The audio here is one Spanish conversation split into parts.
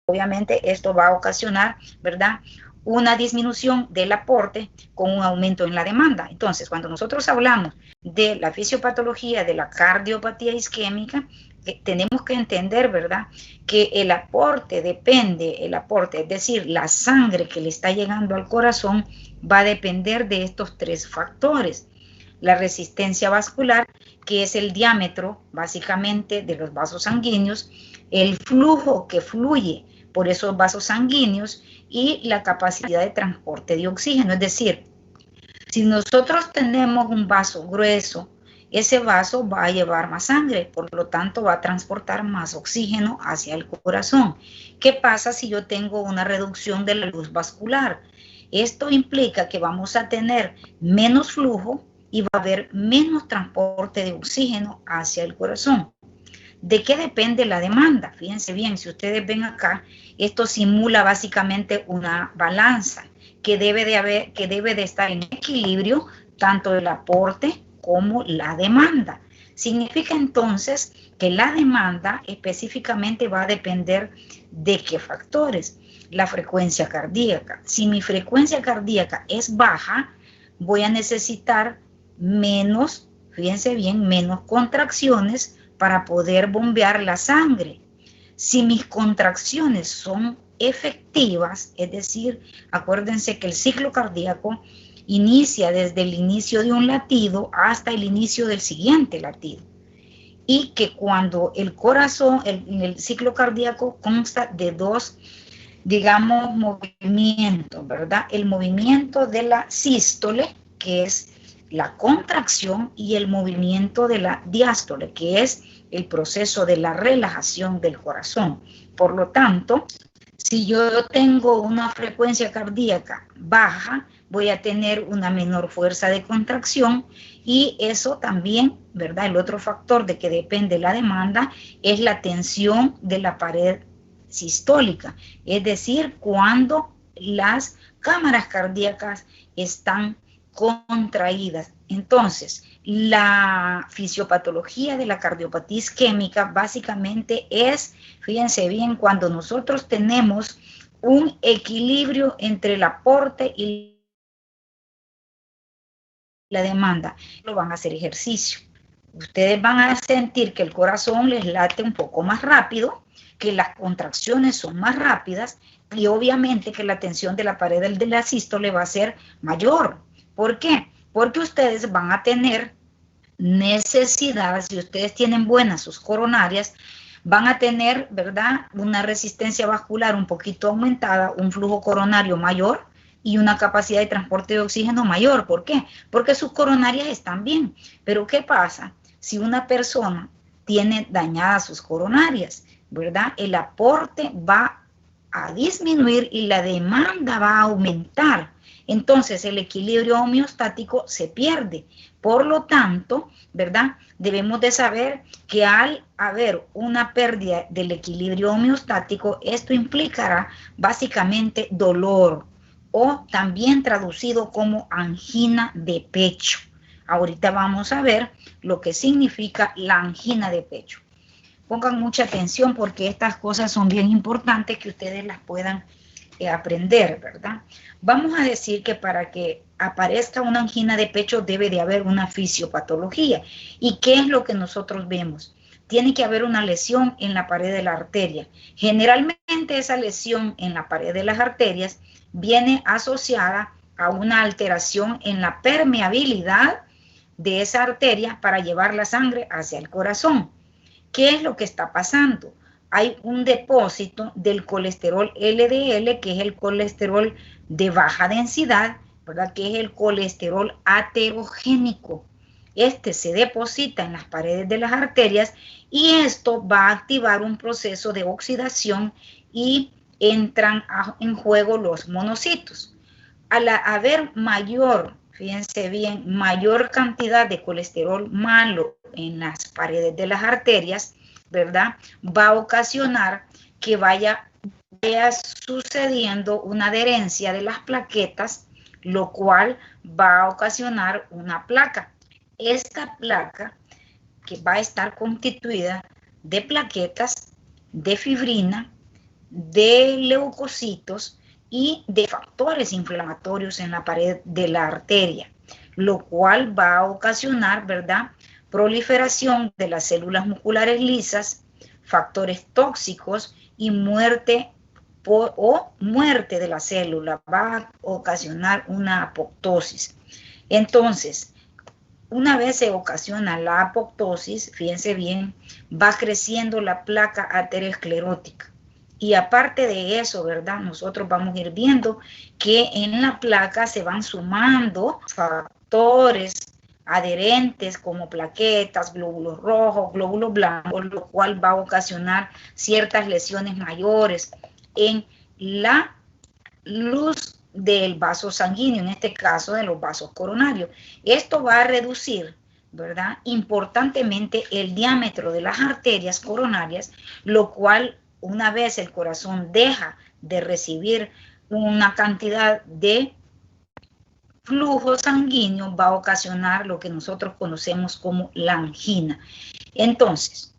obviamente esto va a ocasionar, ¿verdad?, una disminución del aporte con un aumento en la demanda. Entonces, cuando nosotros hablamos de la fisiopatología de la cardiopatía isquémica, tenemos que entender, ¿verdad?, que el aporte depende, es decir, la sangre que le está llegando al corazón va a depender de estos tres factores. La resistencia vascular, que es el diámetro, básicamente, de los vasos sanguíneos, el flujo que fluye por esos vasos sanguíneos y la capacidad de transporte de oxígeno. Es decir, si nosotros tenemos un vaso grueso, ese vaso va a llevar más sangre, por lo tanto va a transportar más oxígeno hacia el corazón. ¿Qué pasa si yo tengo una reducción de la luz vascular? Esto implica que vamos a tener menos flujo y va a haber menos transporte de oxígeno hacia el corazón. ¿De qué depende la demanda? Fíjense bien, si ustedes ven acá, esto simula básicamente una balanza que debe de estar en equilibrio tanto el aporte como la demanda. Significa entonces que la demanda específicamente va a depender de qué factores. La frecuencia cardíaca. Si mi frecuencia cardíaca es baja, voy a necesitar menos, fíjense bien, menos contracciones para poder bombear la sangre. Si mis contracciones son efectivas, es decir, acuérdense que el ciclo cardíaco inicia desde el inicio de un latido hasta el inicio del siguiente latido. Y que cuando el corazón, el ciclo cardíaco consta de dos, digamos, movimientos, ¿verdad? El movimiento de la sístole, que es la contracción, y el movimiento de la diástole, que es el proceso de la relajación del corazón. Por lo tanto, si yo tengo una frecuencia cardíaca baja, voy a tener una menor fuerza de contracción y eso también, ¿verdad? El otro factor de que depende la demanda es la tensión de la pared sistólica, es decir, cuando las cámaras cardíacas están contraídas. Entonces, la fisiopatología de la cardiopatía isquémica básicamente es, fíjense bien, cuando nosotros tenemos un equilibrio entre el aporte y la demanda. Lo van a hacer ejercicio. Ustedes van a sentir que el corazón les late un poco más rápido, que las contracciones son más rápidas y obviamente que la tensión de la pared de la sístole va a ser mayor. ¿Por qué? Porque ustedes van a tener necesidad, si ustedes tienen buenas sus coronarias, van a tener, ¿verdad?, una resistencia vascular un poquito aumentada, un flujo coronario mayor y una capacidad de transporte de oxígeno mayor. ¿Por qué? Porque sus coronarias están bien. Pero ¿qué pasa si una persona tiene dañadas sus coronarias? ¿Verdad? El aporte va a disminuir y la demanda va a aumentar. Entonces el equilibrio homeostático se pierde. Por lo tanto, ¿verdad?, debemos de saber que al haber una pérdida del equilibrio homeostático, esto implicará básicamente dolor o también traducido como angina de pecho. Ahorita vamos a ver lo que significa la angina de pecho. Pongan mucha atención porque estas cosas son bien importantes que ustedes las puedan aprender, ¿verdad? Vamos a decir que para que aparezca una angina de pecho debe de haber una fisiopatología. ¿Y qué es lo que nosotros vemos? Tiene que haber una lesión en la pared de la arteria. Generalmente esa lesión en la pared de las arterias viene asociada a una alteración en la permeabilidad de esa arteria para llevar la sangre hacia el corazón. ¿Qué es lo que está pasando? Hay un depósito del colesterol LDL, que es el colesterol de baja densidad, ¿verdad?, que es el colesterol aterogénico. Este se deposita en las paredes de las arterias y esto va a activar un proceso de oxidación y entran en juego los monocitos. Al haber mayor, fíjense bien, mayor cantidad de colesterol malo en las paredes de las arterias, ¿verdad?, va a ocasionar que vaya sucediendo una adherencia de las plaquetas, lo cual va a ocasionar una placa. Esta placa que va a estar constituida de plaquetas, de fibrina, de leucocitos y de factores inflamatorios en la pared de la arteria, lo cual va a ocasionar, ¿verdad?, proliferación de las células musculares lisas, factores tóxicos y muerte muerte de la célula, va a ocasionar una apoptosis. Entonces, una vez se ocasiona la apoptosis, fíjense bien, va creciendo la placa arteriosclerótica. Y aparte de eso, ¿verdad? Nosotros vamos a ir viendo que en la placa se van sumando factores adherentes como plaquetas, glóbulos rojos, glóbulos blancos, lo cual va a ocasionar ciertas lesiones mayores en la luz del vaso sanguíneo, en este caso de los vasos coronarios. Esto va a reducir, ¿verdad?, importantemente el diámetro de las arterias coronarias, lo cual, una vez el corazón deja de recibir una cantidad de flujo sanguíneo, va a ocasionar lo que nosotros conocemos como la angina. Entonces,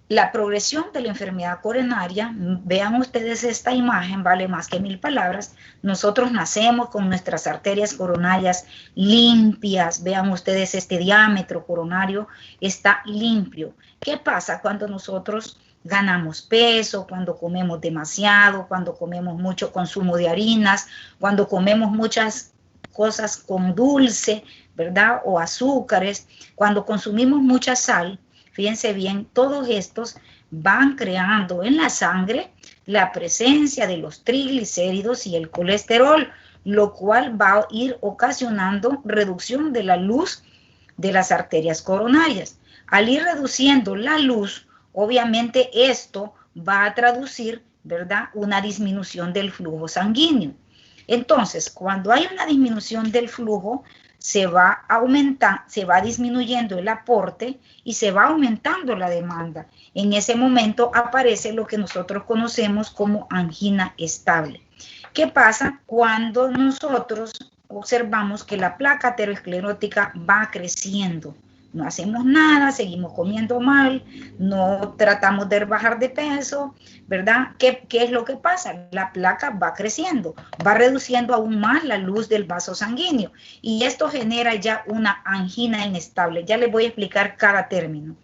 la progresión de la enfermedad coronaria, vean ustedes esta imagen, vale más que 1000 palabras. Nosotros nacemos con nuestras arterias coronarias limpias. Vean ustedes este diámetro coronario está limpio. ¿Qué pasa cuando nosotros ganamos peso, cuando comemos demasiado, cuando comemos mucho consumo de harinas, cuando comemos muchas cosas con dulce, ¿verdad?, o azúcares, cuando consumimos mucha sal? Fíjense bien, todos estos van creando en la sangre la presencia de los triglicéridos y el colesterol, lo cual va a ir ocasionando reducción de la luz de las arterias coronarias. Al ir reduciendo la luz, obviamente esto va a traducir, ¿verdad?, una disminución del flujo sanguíneo. Entonces, cuando hay una disminución del flujo, se va disminuyendo el aporte y se va aumentando la demanda. En ese momento aparece lo que nosotros conocemos como angina estable. ¿Qué pasa cuando nosotros observamos que la placa aterosclerótica va creciendo? No hacemos nada, seguimos comiendo mal, no tratamos de bajar de peso, ¿verdad? ¿Qué es lo que pasa? La placa va creciendo, va reduciendo aún más la luz del vaso sanguíneo y esto genera ya una angina inestable. Ya les voy a explicar cada término.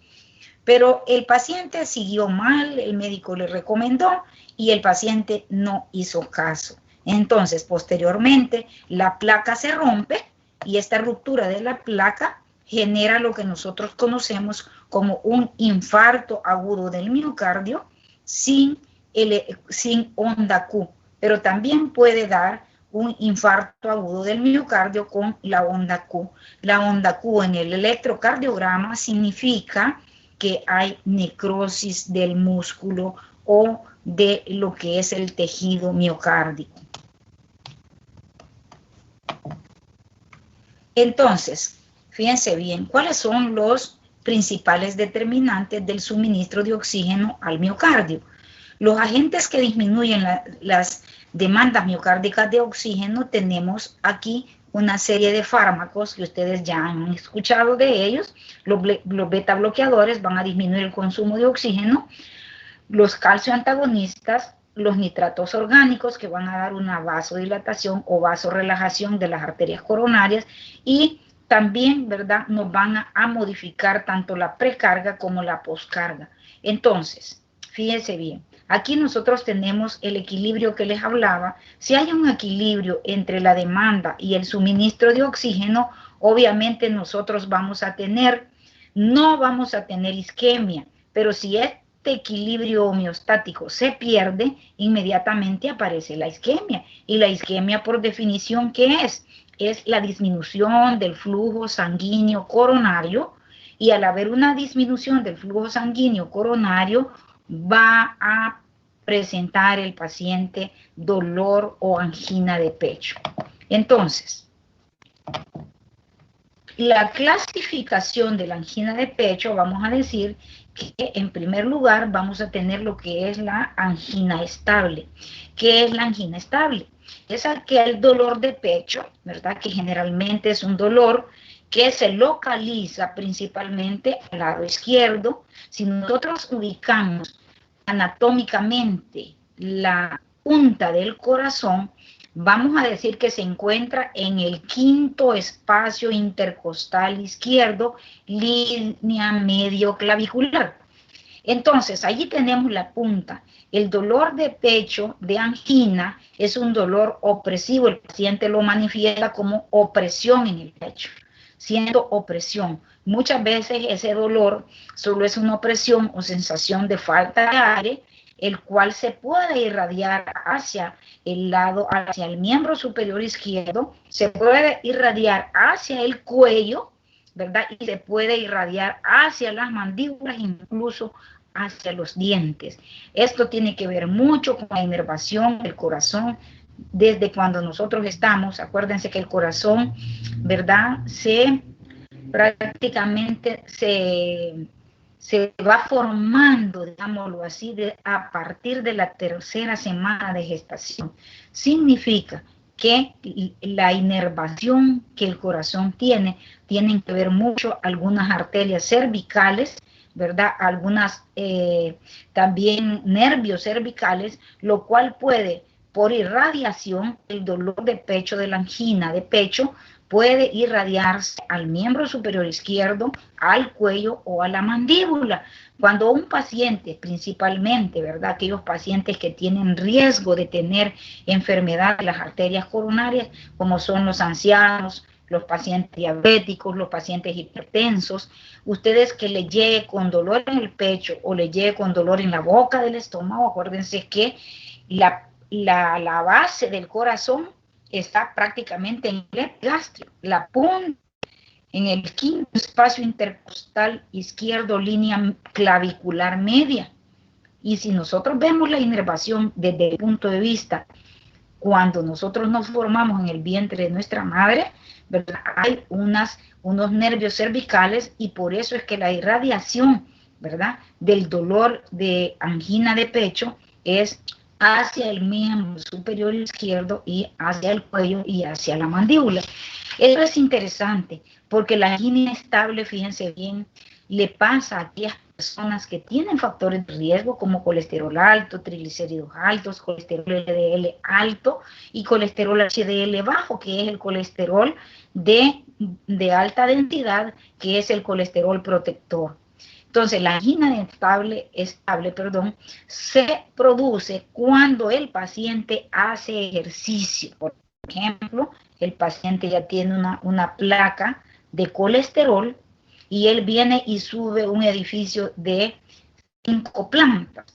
Pero el paciente siguió mal, el médico le recomendó y el paciente no hizo caso. Entonces, posteriormente, la placa se rompe y esta ruptura de la placa genera lo que nosotros conocemos como un infarto agudo del miocardio sin onda Q, pero también puede dar un infarto agudo del miocardio con la onda Q. La onda Q en el electrocardiograma significa que hay necrosis del músculo o de lo que es el tejido miocárdico. Entonces, fíjense bien, ¿cuáles son los principales determinantes del suministro de oxígeno al miocardio? Los agentes que disminuyen las demandas miocárdicas de oxígeno, tenemos aquí una serie de fármacos que ustedes ya han escuchado de ellos. Los beta bloqueadores van a disminuir el consumo de oxígeno, los calcio antagonistas, los nitratos orgánicos que van a dar una vasodilatación o vasorelajación de las arterias coronarias y también, ¿verdad?, nos van a modificar tanto la precarga como la poscarga. Entonces, fíjense bien, aquí nosotros tenemos el equilibrio que les hablaba. Si hay un equilibrio entre la demanda y el suministro de oxígeno, obviamente nosotros no vamos a tener isquemia, pero si este equilibrio homeostático se pierde, inmediatamente aparece la isquemia. Y la isquemia, por definición, ¿qué es? Es la disminución del flujo sanguíneo coronario, y al haber una disminución del flujo sanguíneo coronario, va a presentar el paciente dolor o angina de pecho. Entonces, la clasificación de la angina de pecho, vamos a decir que en primer lugar vamos a tener lo que es la angina estable. ¿Qué es la angina estable? Es aquel dolor de pecho, ¿verdad?, que generalmente es un dolor que se localiza principalmente al lado izquierdo. Si nosotros ubicamos anatómicamente la punta del corazón, vamos a decir que se encuentra en el quinto espacio intercostal izquierdo, línea medio clavicular. Entonces, allí tenemos la punta. El dolor de pecho de angina es un dolor opresivo. El paciente lo manifiesta como opresión en el pecho, siendo opresión. Muchas veces ese dolor solo es una opresión o sensación de falta de aire, el cual se puede irradiar hacia el lado, hacia el miembro superior izquierdo, se puede irradiar hacia el cuello, ¿verdad? Y se puede irradiar hacia las mandíbulas, incluso hacia los dientes. Esto tiene que ver mucho con la inervación del corazón. Desde cuando nosotros estamos, acuérdense que el corazón, ¿verdad? Prácticamente se va formando, digámoslo así, a partir de la tercera semana de gestación. Significa que la inervación que el corazón tienen que ver mucho algunas arterias cervicales, ¿verdad? Algunas también nervios cervicales, lo cual puede, por irradiación, el dolor de pecho, de la angina de pecho, puede irradiarse al miembro superior izquierdo, al cuello o a la mandíbula. Cuando un paciente, principalmente, ¿verdad? Aquellos pacientes que tienen riesgo de tener enfermedad de las arterias coronarias, como son los ancianos, los pacientes diabéticos, los pacientes hipertensos, ustedes que le llegue con dolor en el pecho o le llegue con dolor en la boca del estómago, acuérdense que la base del corazón está prácticamente en el gástrico, la punta en el quinto espacio intercostal izquierdo, línea clavicular media. Y si nosotros vemos la inervación desde el punto de vista cuando nosotros nos formamos en el vientre de nuestra madre, ¿verdad? Hay unos nervios cervicales y por eso es que la irradiación, ¿verdad? Del dolor de angina de pecho es hacia el miembro superior izquierdo y hacia el cuello y hacia la mandíbula. Eso es interesante porque la angina estable, fíjense bien, le pasa a aquellas personas que tienen factores de riesgo como colesterol alto, triglicéridos altos, colesterol LDL alto y colesterol HDL bajo, que es el colesterol de alta densidad, que es el colesterol protector. Entonces, la angina estable, se produce cuando el paciente hace ejercicio. Por ejemplo, el paciente ya tiene una placa de colesterol y él viene y sube un edificio de 5 plantas.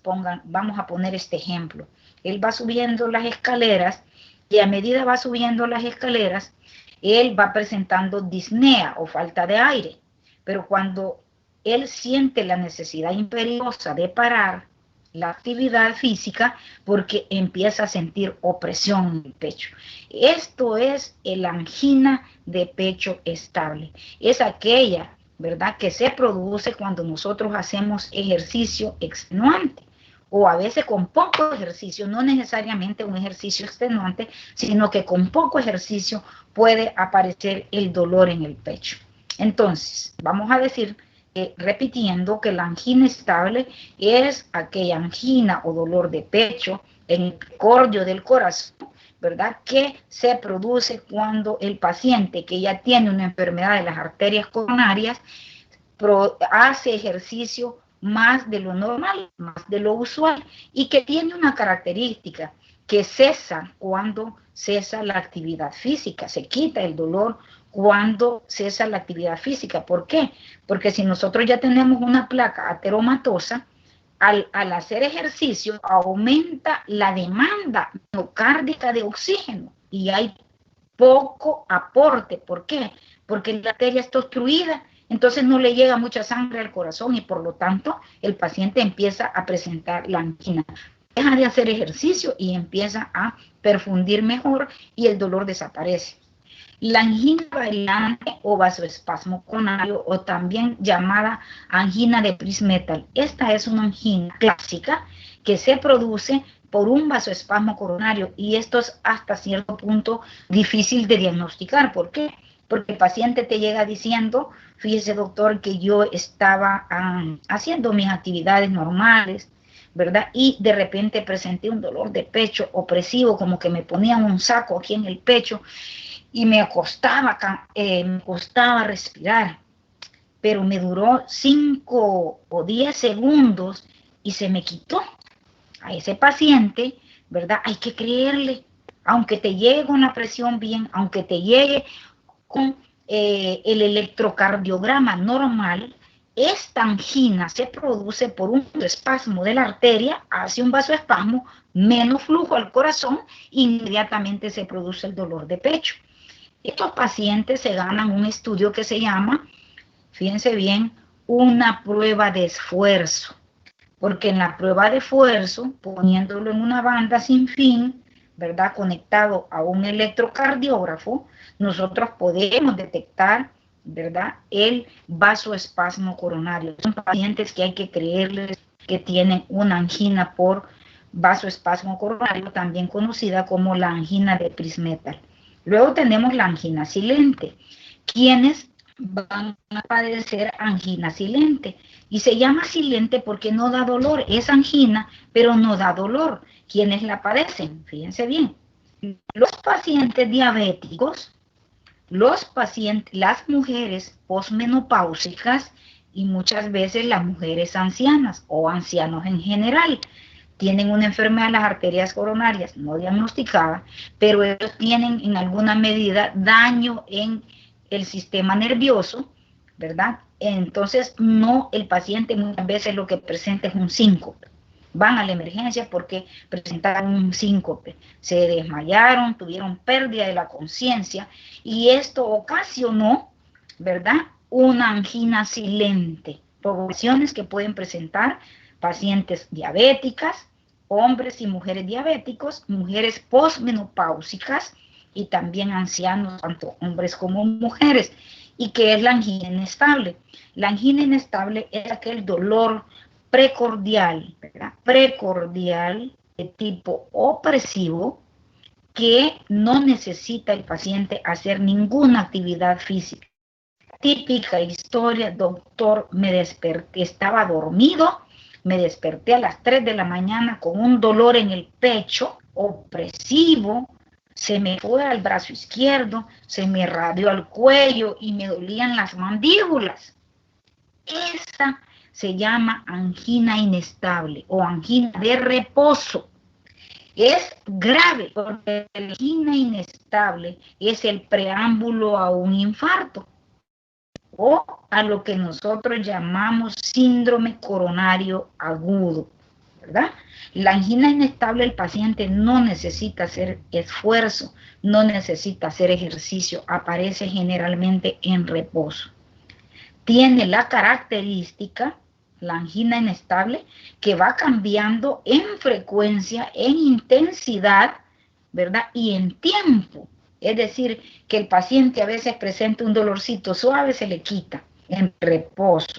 Vamos a poner este ejemplo. Él va subiendo las escaleras y a medida va subiendo las escaleras, él va presentando disnea o falta de aire. Pero cuando él siente la necesidad imperiosa de parar la actividad física porque empieza a sentir opresión en el pecho. Esto es el angina de pecho estable. Es aquella, ¿verdad?, que se produce cuando nosotros hacemos ejercicio extenuante o a veces con poco ejercicio, no necesariamente un ejercicio extenuante, sino que con poco ejercicio puede aparecer el dolor en el pecho. Entonces, vamos a decir, repitiendo, que la angina estable es aquella angina o dolor de pecho en el precordio del corazón, ¿verdad?, que se produce cuando el paciente que ya tiene una enfermedad de las arterias coronarias hace ejercicio más de lo normal, más de lo usual, y que tiene una característica, que cesa cuando cesa la actividad física, se quita el dolor cuando cesa la actividad física. ¿Por qué? Porque si nosotros ya tenemos una placa ateromatosa, al hacer ejercicio aumenta la demanda miocárdica de oxígeno y hay poco aporte. ¿Por qué? Porque la arteria está obstruida, entonces no le llega mucha sangre al corazón y por lo tanto el paciente empieza a presentar la angina. Deja de hacer ejercicio y empieza a perfundir mejor y el dolor desaparece. La angina variante o vasoespasmo coronario, o también llamada angina de Prinzmetal. Esta es una angina clásica que se produce por un vasoespasmo coronario y esto es hasta cierto punto difícil de diagnosticar. ¿Por qué? Porque el paciente te llega diciendo, fíjese doctor que yo estaba haciendo mis actividades normales, ¿verdad? Y de repente presenté un dolor de pecho opresivo, como que me ponían un saco aquí en el pecho y me costaba respirar, pero me duró 5 o 10 segundos y se me quitó. A ese paciente, ¿verdad? Hay que creerle, aunque te llegue con la presión bien, aunque te llegue con el electrocardiograma normal, esta angina se produce por un espasmo de la arteria, hace un vasoespasmo, menos flujo al corazón, inmediatamente se produce el dolor de pecho. Estos pacientes se ganan un estudio que se llama, fíjense bien, una prueba de esfuerzo, porque en la prueba de esfuerzo, poniéndolo en una banda sin fin, ¿verdad? Conectado a un electrocardiógrafo, nosotros podemos detectar, ¿verdad? El vasoespasmo coronario. Son pacientes que hay que creerles que tienen una angina por vasoespasmo coronario, también conocida como la angina de Prinzmetal. Luego tenemos la angina silente, quienes van a padecer angina silente. Y se llama silente porque no da dolor, es angina, pero no da dolor. ¿Quiénes la padecen? Fíjense bien. Los pacientes diabéticos, las mujeres posmenopáusicas y muchas veces las mujeres ancianas o ancianos en general. Tienen una enfermedad de las arterias coronarias no diagnosticada, pero ellos tienen en alguna medida daño en el sistema nervioso, ¿verdad? Entonces, no, el paciente muchas veces lo que presenta es un síncope. Van a la emergencia porque presentaron un síncope, se desmayaron, tuvieron pérdida de la conciencia y esto ocasionó, ¿verdad? Una angina silente, provocaciones que pueden presentar pacientes diabéticas, hombres y mujeres diabéticos, mujeres posmenopáusicas y también ancianos, tanto hombres como mujeres. ¿Y qué es la angina inestable? La angina inestable es aquel dolor precordial, ¿verdad? Precordial de tipo opresivo que no necesita el paciente hacer ninguna actividad física. Típica historia, doctor, me desperté, estaba dormido, me desperté a las 3 de la mañana con un dolor en el pecho opresivo, se me fue al brazo izquierdo, se me radió al cuello y me dolían las mandíbulas. Esa se llama angina inestable o angina de reposo. Es grave porque la angina inestable es el preámbulo a un infarto o a lo que nosotros llamamos síndrome coronario agudo, ¿verdad? La angina inestable, el paciente no necesita hacer esfuerzo, no necesita hacer ejercicio, aparece generalmente en reposo. Tiene la característica, la angina inestable, que va cambiando en frecuencia, en intensidad, ¿verdad? Y en tiempo. Es decir, que el paciente a veces presenta un dolorcito suave, se le quita en reposo.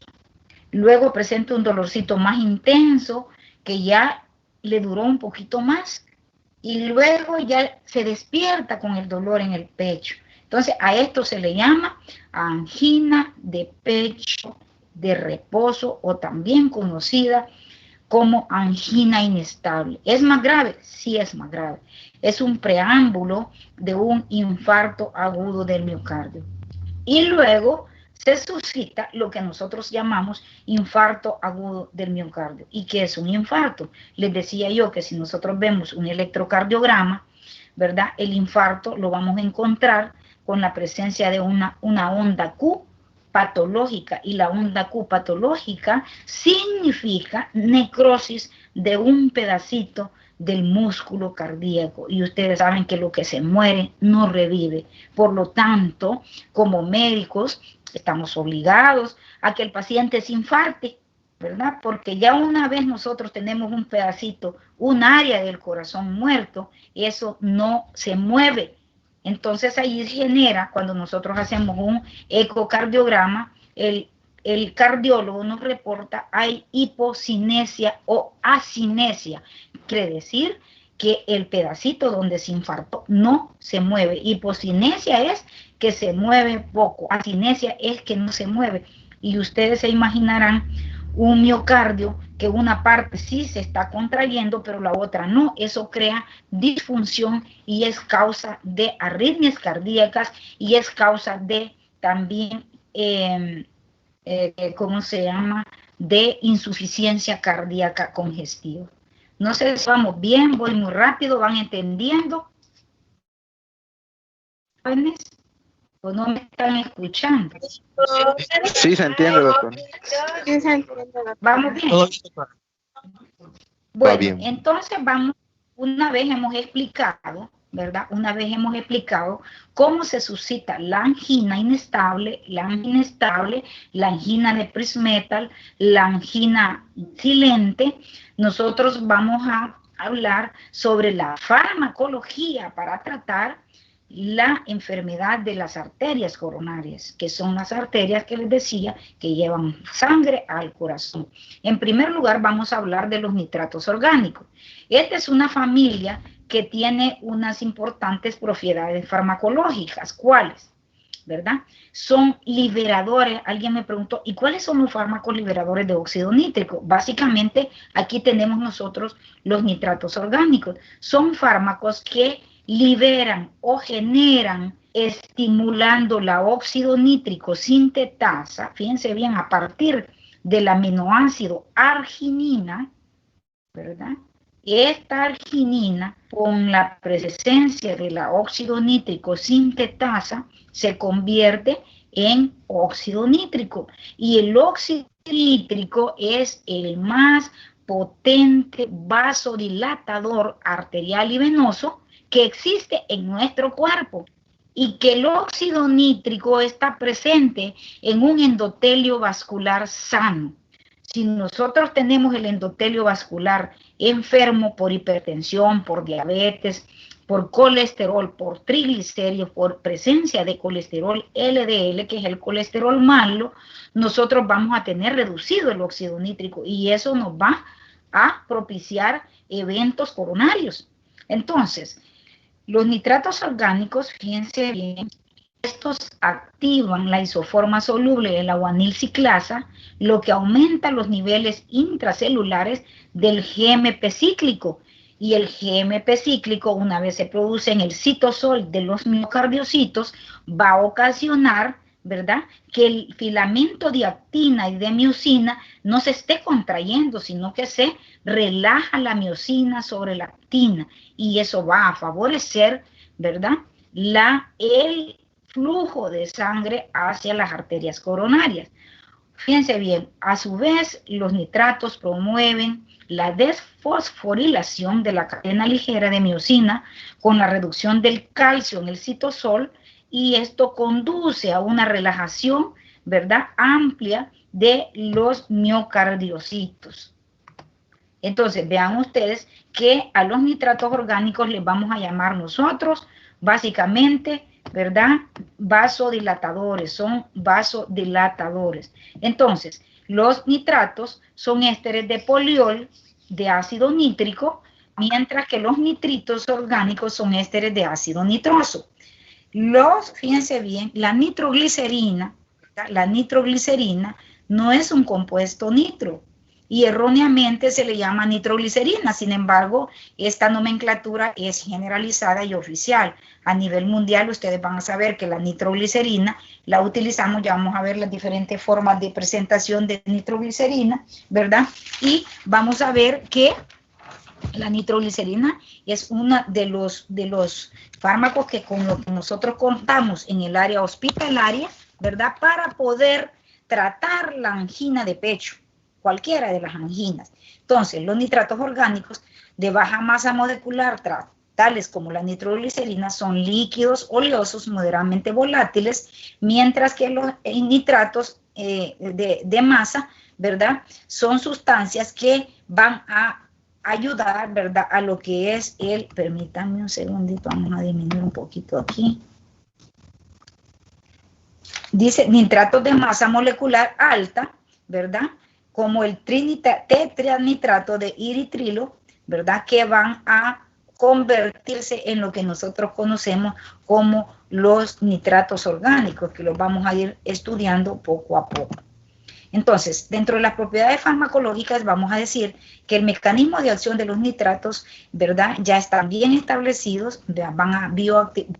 Luego presenta un dolorcito más intenso, que ya le duró un poquito más. Y luego ya se despierta con el dolor en el pecho. Entonces, a esto se le llama angina de pecho de reposo o también conocida como angina inestable. ¿Es más grave? Sí, es más grave. Es un preámbulo de un infarto agudo del miocardio. Y luego se suscita lo que nosotros llamamos infarto agudo del miocardio. ¿Y qué es un infarto? Les decía yo que si nosotros vemos un electrocardiograma, ¿verdad? El infarto lo vamos a encontrar con la presencia de una onda Q patológica, y la onda Q patológica significa necrosis de un pedacito del músculo cardíaco, y ustedes saben que lo que se muere no revive. Por lo tanto, como médicos estamos obligados a que el paciente se infarte, ¿verdad? Porque ya una vez nosotros tenemos un pedacito, un área del corazón muerto, eso no se mueve. Entonces ahí genera, cuando nosotros hacemos un ecocardiograma, el cardiólogo nos reporta hay hipocinesia o acinesia. Quiere decir que el pedacito donde se infartó no se mueve. Hipocinesia es que se mueve poco, acinesia es que no se mueve. Y ustedes se imaginarán un miocardio que una parte sí se está contrayendo, pero la otra no. Eso crea disfunción y es causa de arritmias cardíacas y es causa de también, ¿cómo se llama?, de insuficiencia cardíaca congestiva. No sé si vamos bien, voy muy rápido, ¿van entendiendo? ¿O no me están escuchando? Sí, se entiende, doctor. Sí, se entiende, doctor. ¿Vamos bien? Va Bueno, bien. entonces vamos, una vez hemos explicado, ¿verdad? Una vez hemos explicado cómo se suscita la angina inestable, la angina de Prinzmetal, la angina silente. Nosotros vamos a hablar sobre la farmacología para tratar la enfermedad de las arterias coronarias, que son las arterias que les decía que llevan sangre al corazón. En primer lugar, vamos a hablar de los nitratos orgánicos. Esta es una familia que tiene unas importantes propiedades farmacológicas. ¿Cuáles? ¿Verdad? Son liberadores. Alguien me preguntó, ¿y cuáles son los fármacos liberadores de óxido nítrico? Básicamente, aquí tenemos nosotros los nitratos orgánicos. Son fármacos que liberan o generan, estimulando la óxido nítrico sintetasa, fíjense bien, a partir del aminoácido arginina, ¿verdad? Esta arginina, con la presencia de la óxido nítrico sintetasa, se convierte en óxido nítrico. Y el óxido nítrico es el más potente vasodilatador arterial y venoso que existe en nuestro cuerpo, y que el óxido nítrico está presente en un endotelio vascular sano. Si nosotros tenemos el endotelio vascular enfermo por hipertensión, por diabetes, por colesterol, por triglicéridos, por presencia de colesterol LDL, que es el colesterol malo, nosotros vamos a tener reducido el óxido nítrico y eso nos va a propiciar eventos coronarios. Entonces, los nitratos orgánicos, fíjense bien, estos activan la isoforma soluble de la guanil ciclasa, lo que aumenta los niveles intracelulares del GMP cíclico. Y el GMP cíclico, una vez se produce en el citosol de los miocardiocitos, va a ocasionar, ¿verdad?, que el filamento de actina y de miosina no se esté contrayendo, sino que se relaja la miosina sobre la actina. Y eso va a favorecer, ¿verdad?, el flujo de sangre hacia las arterias coronarias. Fíjense bien, a su vez, los nitratos promueven la desfosforilación de la cadena ligera de miosina con la reducción del calcio en el citosol, y esto conduce a una relajación, ¿verdad?, amplia de los miocardiocitos. Entonces, vean ustedes que a los nitratos orgánicos les vamos a llamar nosotros, básicamente, ¿verdad?, vasodilatadores, son vasodilatadores. Entonces, los nitratos son ésteres de poliol, de ácido nítrico, mientras que los nitritos orgánicos son ésteres de ácido nitroso. Fíjense bien, la nitroglicerina no es un compuesto nitro, y erróneamente se le llama nitroglicerina. Sin embargo, esta nomenclatura es generalizada y oficial. A nivel mundial, ustedes van a saber que la nitroglicerina la utilizamos, ya vamos a ver las diferentes formas de presentación de nitroglicerina, ¿verdad? Y vamos a ver que la nitroglicerina es uno de los fármacos que con los que nosotros contamos en el área hospitalaria, ¿verdad?, para poder tratar la angina de pecho, cualquiera de las anginas. Entonces, los nitratos orgánicos de baja masa molecular, tales como la nitroglicerina, son líquidos oleosos moderadamente volátiles, mientras que los nitratos de masa, ¿verdad?, son sustancias que van a ayudar, ¿verdad?, a lo que es permítanme un segundito, vamos a disminuir un poquito aquí. Dice nitratos de masa molecular alta, ¿verdad?, como el tetranitrato de eritrilo, ¿verdad?, que van a convertirse en lo que nosotros conocemos como los nitratos orgánicos, que los vamos a ir estudiando poco a poco. Entonces, dentro de las propiedades farmacológicas vamos a decir que el mecanismo de acción de los nitratos, ¿verdad? Ya están bien establecidos,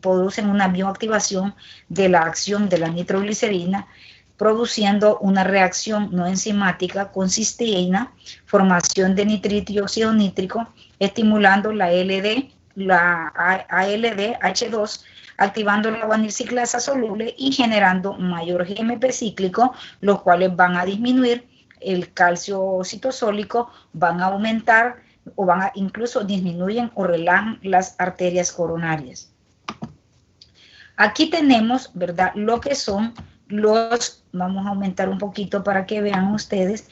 producen una bioactivación de la acción de la nitroglicerina, produciendo una reacción no enzimática con cisteína, formación de nitrito y óxido nítrico, estimulando la ALDH2, activando la guanilciclasa soluble y generando mayor GMP cíclico, los cuales van a disminuir el calcio citosólico, van a aumentar o incluso disminuyen o relajan las arterias coronarias. Aquí tenemos, ¿verdad?, lo que son vamos a aumentar un poquito para que vean ustedes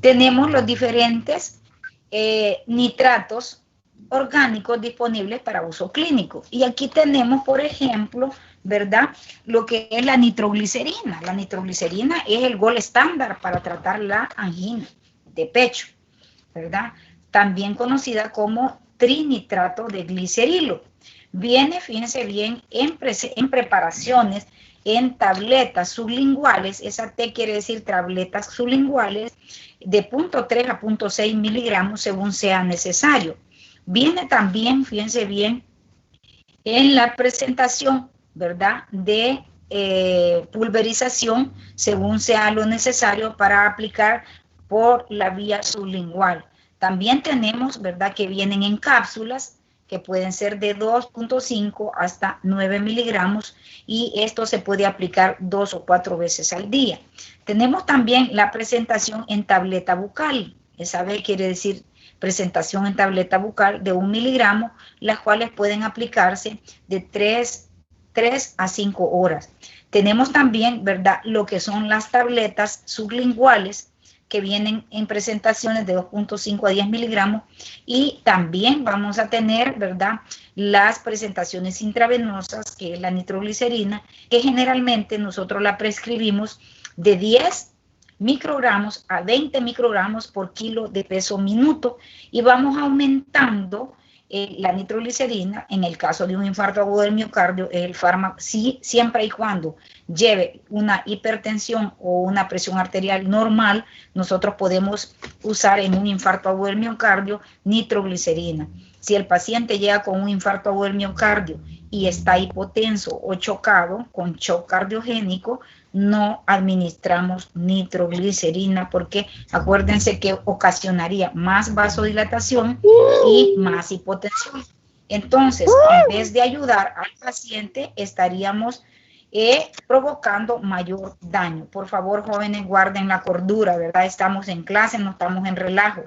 tenemos los diferentes nitratos orgánicos disponibles para uso clínico. Y aquí tenemos, por ejemplo, ¿verdad?, lo que es la nitroglicerina. La nitroglicerina es el gold estándar para tratar la angina de pecho, ¿verdad? También conocida como trinitrato de glicerilo. Viene, fíjense bien, en preparaciones, en tabletas sublinguales, esa T quiere decir tabletas sublinguales, de 0.3 a 0.6 miligramos según sea necesario. Viene también, fíjense bien, en la presentación, ¿verdad?, de pulverización según sea lo necesario para aplicar por la vía sublingual. También tenemos, ¿verdad?, que vienen en cápsulas que pueden ser de 2.5 hasta 9 miligramos y esto se puede aplicar 2 o 4 veces al día. Tenemos también la presentación en tableta bucal. Esa B quiere decir presentación en tableta bucal de 1 miligramo, las cuales pueden aplicarse de 3 a 5 horas. Tenemos también, ¿verdad?, lo que son las tabletas sublinguales que vienen en presentaciones de 2.5 a 10 miligramos y también vamos a tener, ¿verdad?, las presentaciones intravenosas, que es la nitroglicerina, que generalmente nosotros la prescribimos de 10 microgramos a 20 microgramos por kilo de peso minuto y vamos aumentando la nitroglicerina. En el caso de un infarto agudo del miocardio, el fármaco, sí, siempre y cuando lleve una hipertensión o una presión arterial normal, nosotros podemos usar en un infarto agudo del miocardio nitroglicerina. Si el paciente llega con un infarto agudo del miocardio y está hipotenso o chocado con shock cardiogénico, no administramos nitroglicerina porque acuérdense que ocasionaría más vasodilatación y más hipotensión. Entonces, en vez de ayudar al paciente, estaríamos provocando mayor daño. Por favor, jóvenes, guarden la cordura, ¿verdad? Estamos en clase, no estamos en relajo.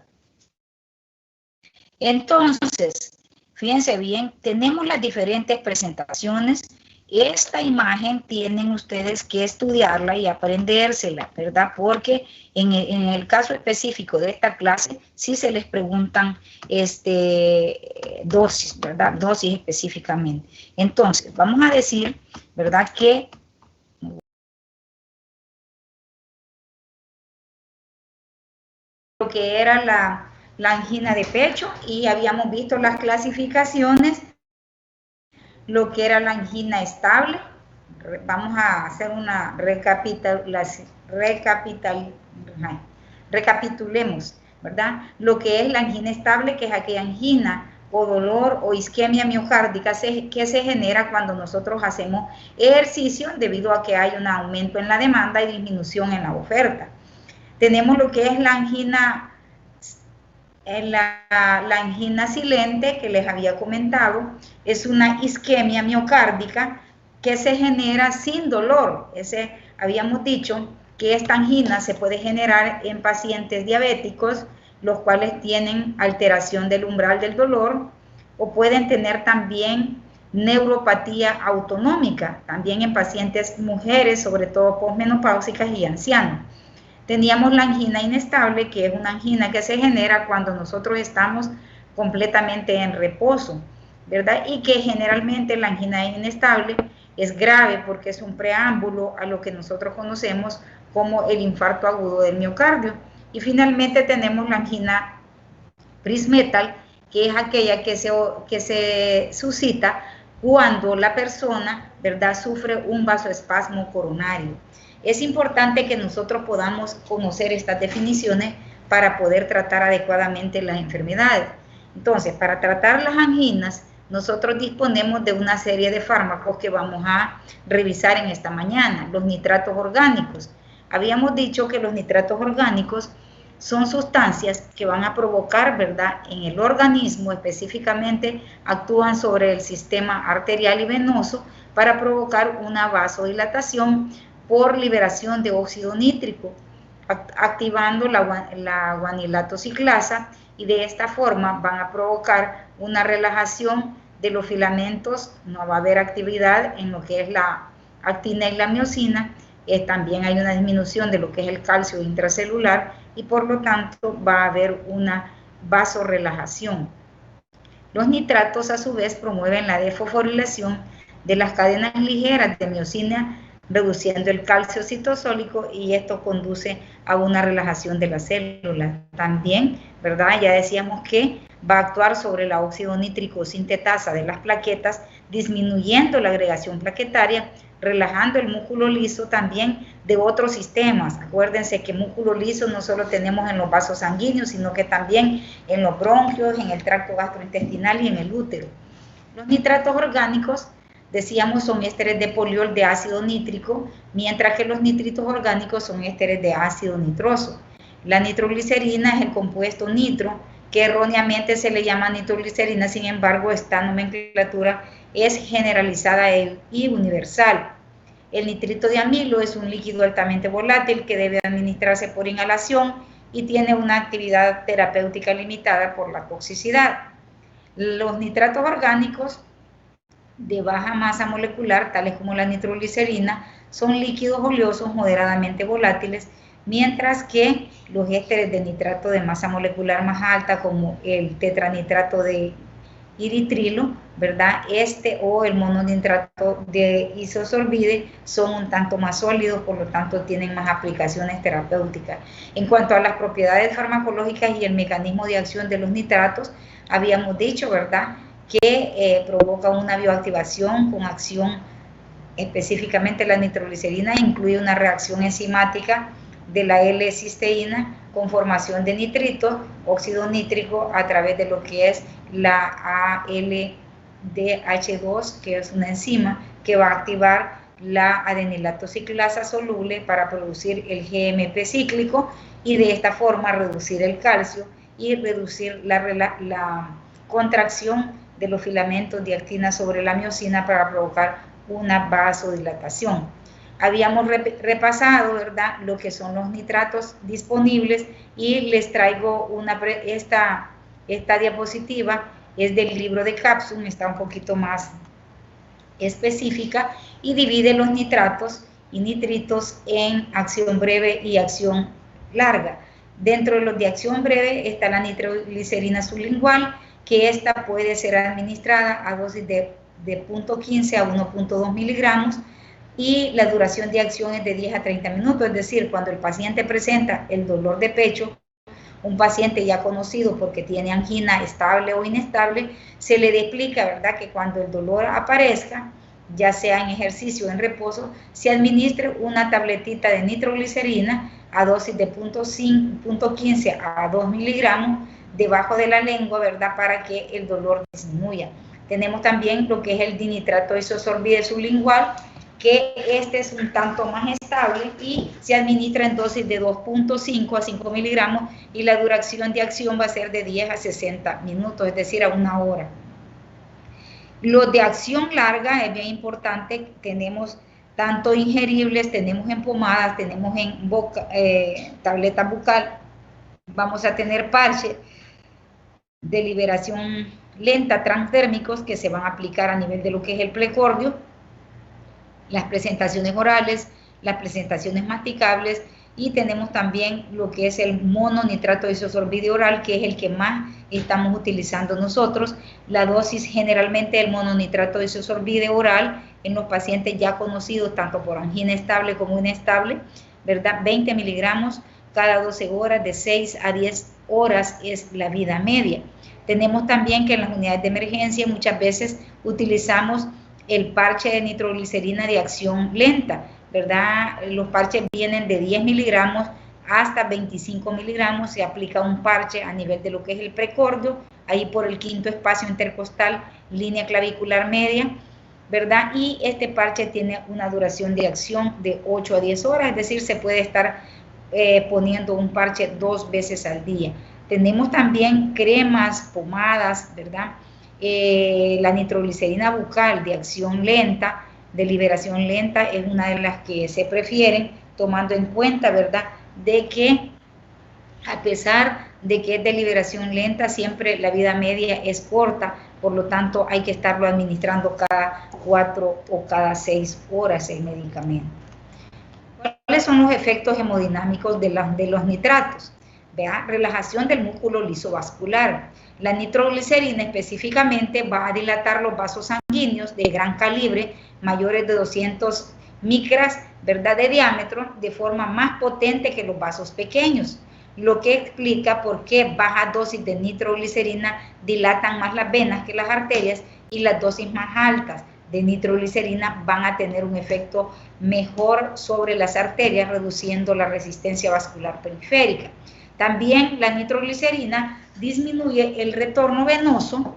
Entonces, fíjense bien, tenemos las diferentes presentaciones. Esta imagen tienen ustedes que estudiarla y aprendérsela, ¿verdad? Porque en el caso específico de esta clase, sí se les preguntan dosis, ¿verdad? Dosis específicamente. Entonces, vamos a decir, ¿verdad?, que lo que era la angina de pecho y habíamos visto las clasificaciones, lo que era la angina estable. Vamos a hacer una recapitulemos, ¿verdad? Lo que es la angina estable, que es aquella angina o dolor o isquemia miocárdica que se genera cuando nosotros hacemos ejercicio debido a que hay un aumento en la demanda y disminución en la oferta. Tenemos lo que es la angina silente, que les había comentado, es una isquemia miocárdica que se genera sin dolor. Habíamos dicho que esta angina se puede generar en pacientes diabéticos, los cuales tienen alteración del umbral del dolor, o pueden tener también neuropatía autonómica, también en pacientes mujeres, sobre todo posmenopáusicas y ancianos. Teníamos la angina inestable, que es una angina que se genera cuando nosotros estamos completamente en reposo. ¿verdad? Y que generalmente la angina inestable es grave porque es un preámbulo a lo que nosotros conocemos como el infarto agudo del miocardio. Y finalmente tenemos la angina prismetal, que es aquella que se suscita cuando la persona, ¿verdad?, sufre un vasoespasmo coronario. Es importante que nosotros podamos conocer estas definiciones para poder tratar adecuadamente las enfermedades. Entonces, para tratar las anginas, nosotros disponemos de una serie de fármacos que vamos a revisar en esta mañana. Los nitratos orgánicos. Habíamos dicho que los nitratos orgánicos son sustancias que van a provocar, ¿verdad?, en el organismo, específicamente actúan sobre el sistema arterial y venoso para provocar una vasodilatación por liberación de óxido nítrico, activando la guanilato ciclasa, y de esta forma van a provocar una relajación de los filamentos, no va a haber actividad en lo que es la actina y la miosina, también hay una disminución de lo que es el calcio intracelular y por lo tanto va a haber una vasorelajación. Los nitratos a su vez promueven la desfosforilación de las cadenas ligeras de miosina, reduciendo el calcio citosólico, y esto conduce a una relajación de las células. También, ¿verdad?, ya decíamos que va a actuar sobre la óxido nítrico sintetasa de las plaquetas, disminuyendo la agregación plaquetaria, relajando el músculo liso también de otros sistemas. Acuérdense que músculo liso no solo tenemos en los vasos sanguíneos, sino que también en los bronquios, en el tracto gastrointestinal y en el útero. Los nitratos orgánicos, decíamos, son ésteres de poliol de ácido nítrico, mientras que los nitritos orgánicos son ésteres de ácido nitroso. La nitroglicerina es el compuesto nitro, que erróneamente se le llama nitroglicerina, sin embargo, esta nomenclatura es generalizada y universal. El nitrito de amilo es un líquido altamente volátil que debe administrarse por inhalación y tiene una actividad terapéutica limitada por la toxicidad. Los nitratos orgánicos de baja masa molecular, tales como la nitroglicerina, son líquidos oleosos moderadamente volátiles, mientras que los ésteres de nitrato de masa molecular más alta, como el tetranitrato de iritrilo, ¿verdad?, o el mononitrato de isosorbide, son un tanto más sólidos, por lo tanto tienen más aplicaciones terapéuticas. En cuanto a las propiedades farmacológicas y el mecanismo de acción de los nitratos, habíamos dicho, ¿verdad?, que provoca una bioactivación con acción, específicamente la nitroglicerina incluye una reacción enzimática de la L-cisteína con formación de nitritos, óxido nítrico, a través de lo que es la ALDH2, que es una enzima que va a activar la adenilato ciclasa soluble para producir el GMP cíclico y de esta forma reducir el calcio y reducir la contracción de los filamentos de actina sobre la miosina para provocar una vasodilatación. Habíamos repasado, ¿verdad?, lo que son los nitratos disponibles y les traigo esta diapositiva, es del libro de Capsum, está un poquito más específica y divide los nitratos y nitritos en acción breve y acción larga. Dentro de los de acción breve está la nitroglicerina sublingual, que esta puede ser administrada a dosis de 0.15 a 1.2 miligramos, y la duración de acción es de 10 a 30 minutos, es decir, cuando el paciente presenta el dolor de pecho, un paciente ya conocido porque tiene angina estable o inestable, se le explica, ¿verdad?, que cuando el dolor aparezca, ya sea en ejercicio o en reposo, se administre una tabletita de nitroglicerina a dosis de 0.15 a 2 miligramos debajo de la lengua, ¿verdad?, para que el dolor disminuya. Tenemos también lo que es el dinitrato isosorbide sublingual, que este es un tanto más estable y se administra en dosis de 2.5 a 5 miligramos y la duración de acción va a ser de 10 a 60 minutos, es decir, a 1 hora. Los de acción larga es bien importante, tenemos tanto ingeribles, tenemos en pomadas, tenemos en tableta bucal, vamos a tener parches de liberación lenta transdérmicos que se van a aplicar a nivel de lo que es el plecordio, las presentaciones orales, las presentaciones masticables y tenemos también lo que es el mononitrato de isosorbide oral, que es el que más estamos utilizando nosotros. La dosis generalmente del mononitrato de isosorbide oral en los pacientes ya conocidos, tanto por angina estable como inestable, ¿verdad? 20 miligramos cada 12 horas, de 6 a 10 horas es la vida media. Tenemos también que en las unidades de emergencia muchas veces utilizamos el parche de nitroglicerina de acción lenta, ¿verdad? Los parches vienen de 10 miligramos hasta 25 miligramos, se aplica un parche a nivel de lo que es el precordio, ahí por el quinto espacio intercostal, línea clavicular media, ¿verdad? Y este parche tiene una duración de acción de 8 a 10 horas, es decir, se puede estar poniendo un parche 2 veces al día. Tenemos también cremas, pomadas, ¿verdad? La nitroglicerina bucal de acción lenta, de liberación lenta, es una de las que se prefieren, tomando en cuenta, ¿verdad?, de que a pesar de que es de liberación lenta, siempre la vida media es corta, por lo tanto hay que estarlo administrando cada 4 o cada 6 horas el medicamento. ¿Cuáles son los efectos hemodinámicos de los nitratos? ¿Vea? Relajación del músculo lisovascular. La nitroglicerina específicamente va a dilatar los vasos sanguíneos de gran calibre, mayores de 200 micras, ¿verdad?, de diámetro, de forma más potente que los vasos pequeños, lo que explica por qué bajas dosis de nitroglicerina dilatan más las venas que las arterias, y las dosis más altas de nitroglicerina van a tener un efecto mejor sobre las arterias, reduciendo la resistencia vascular periférica. También la nitroglicerina disminuye el retorno venoso,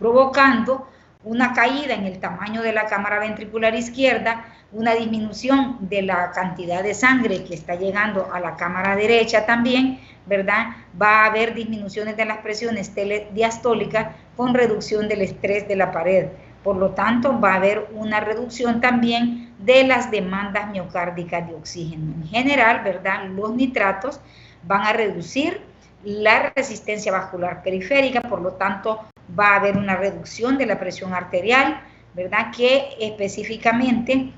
provocando una caída en el tamaño de la cámara ventricular izquierda, una disminución de la cantidad de sangre que está llegando a la cámara derecha también, ¿verdad? Va a haber disminuciones de las presiones telediastólicas con reducción del estrés de la pared. Por lo tanto, va a haber una reducción también de las demandas miocárdicas de oxígeno. En general, ¿verdad?, los nitratos van a reducir la resistencia vascular periférica, por lo tanto, va a haber una reducción de la presión arterial, ¿verdad?, que específicamente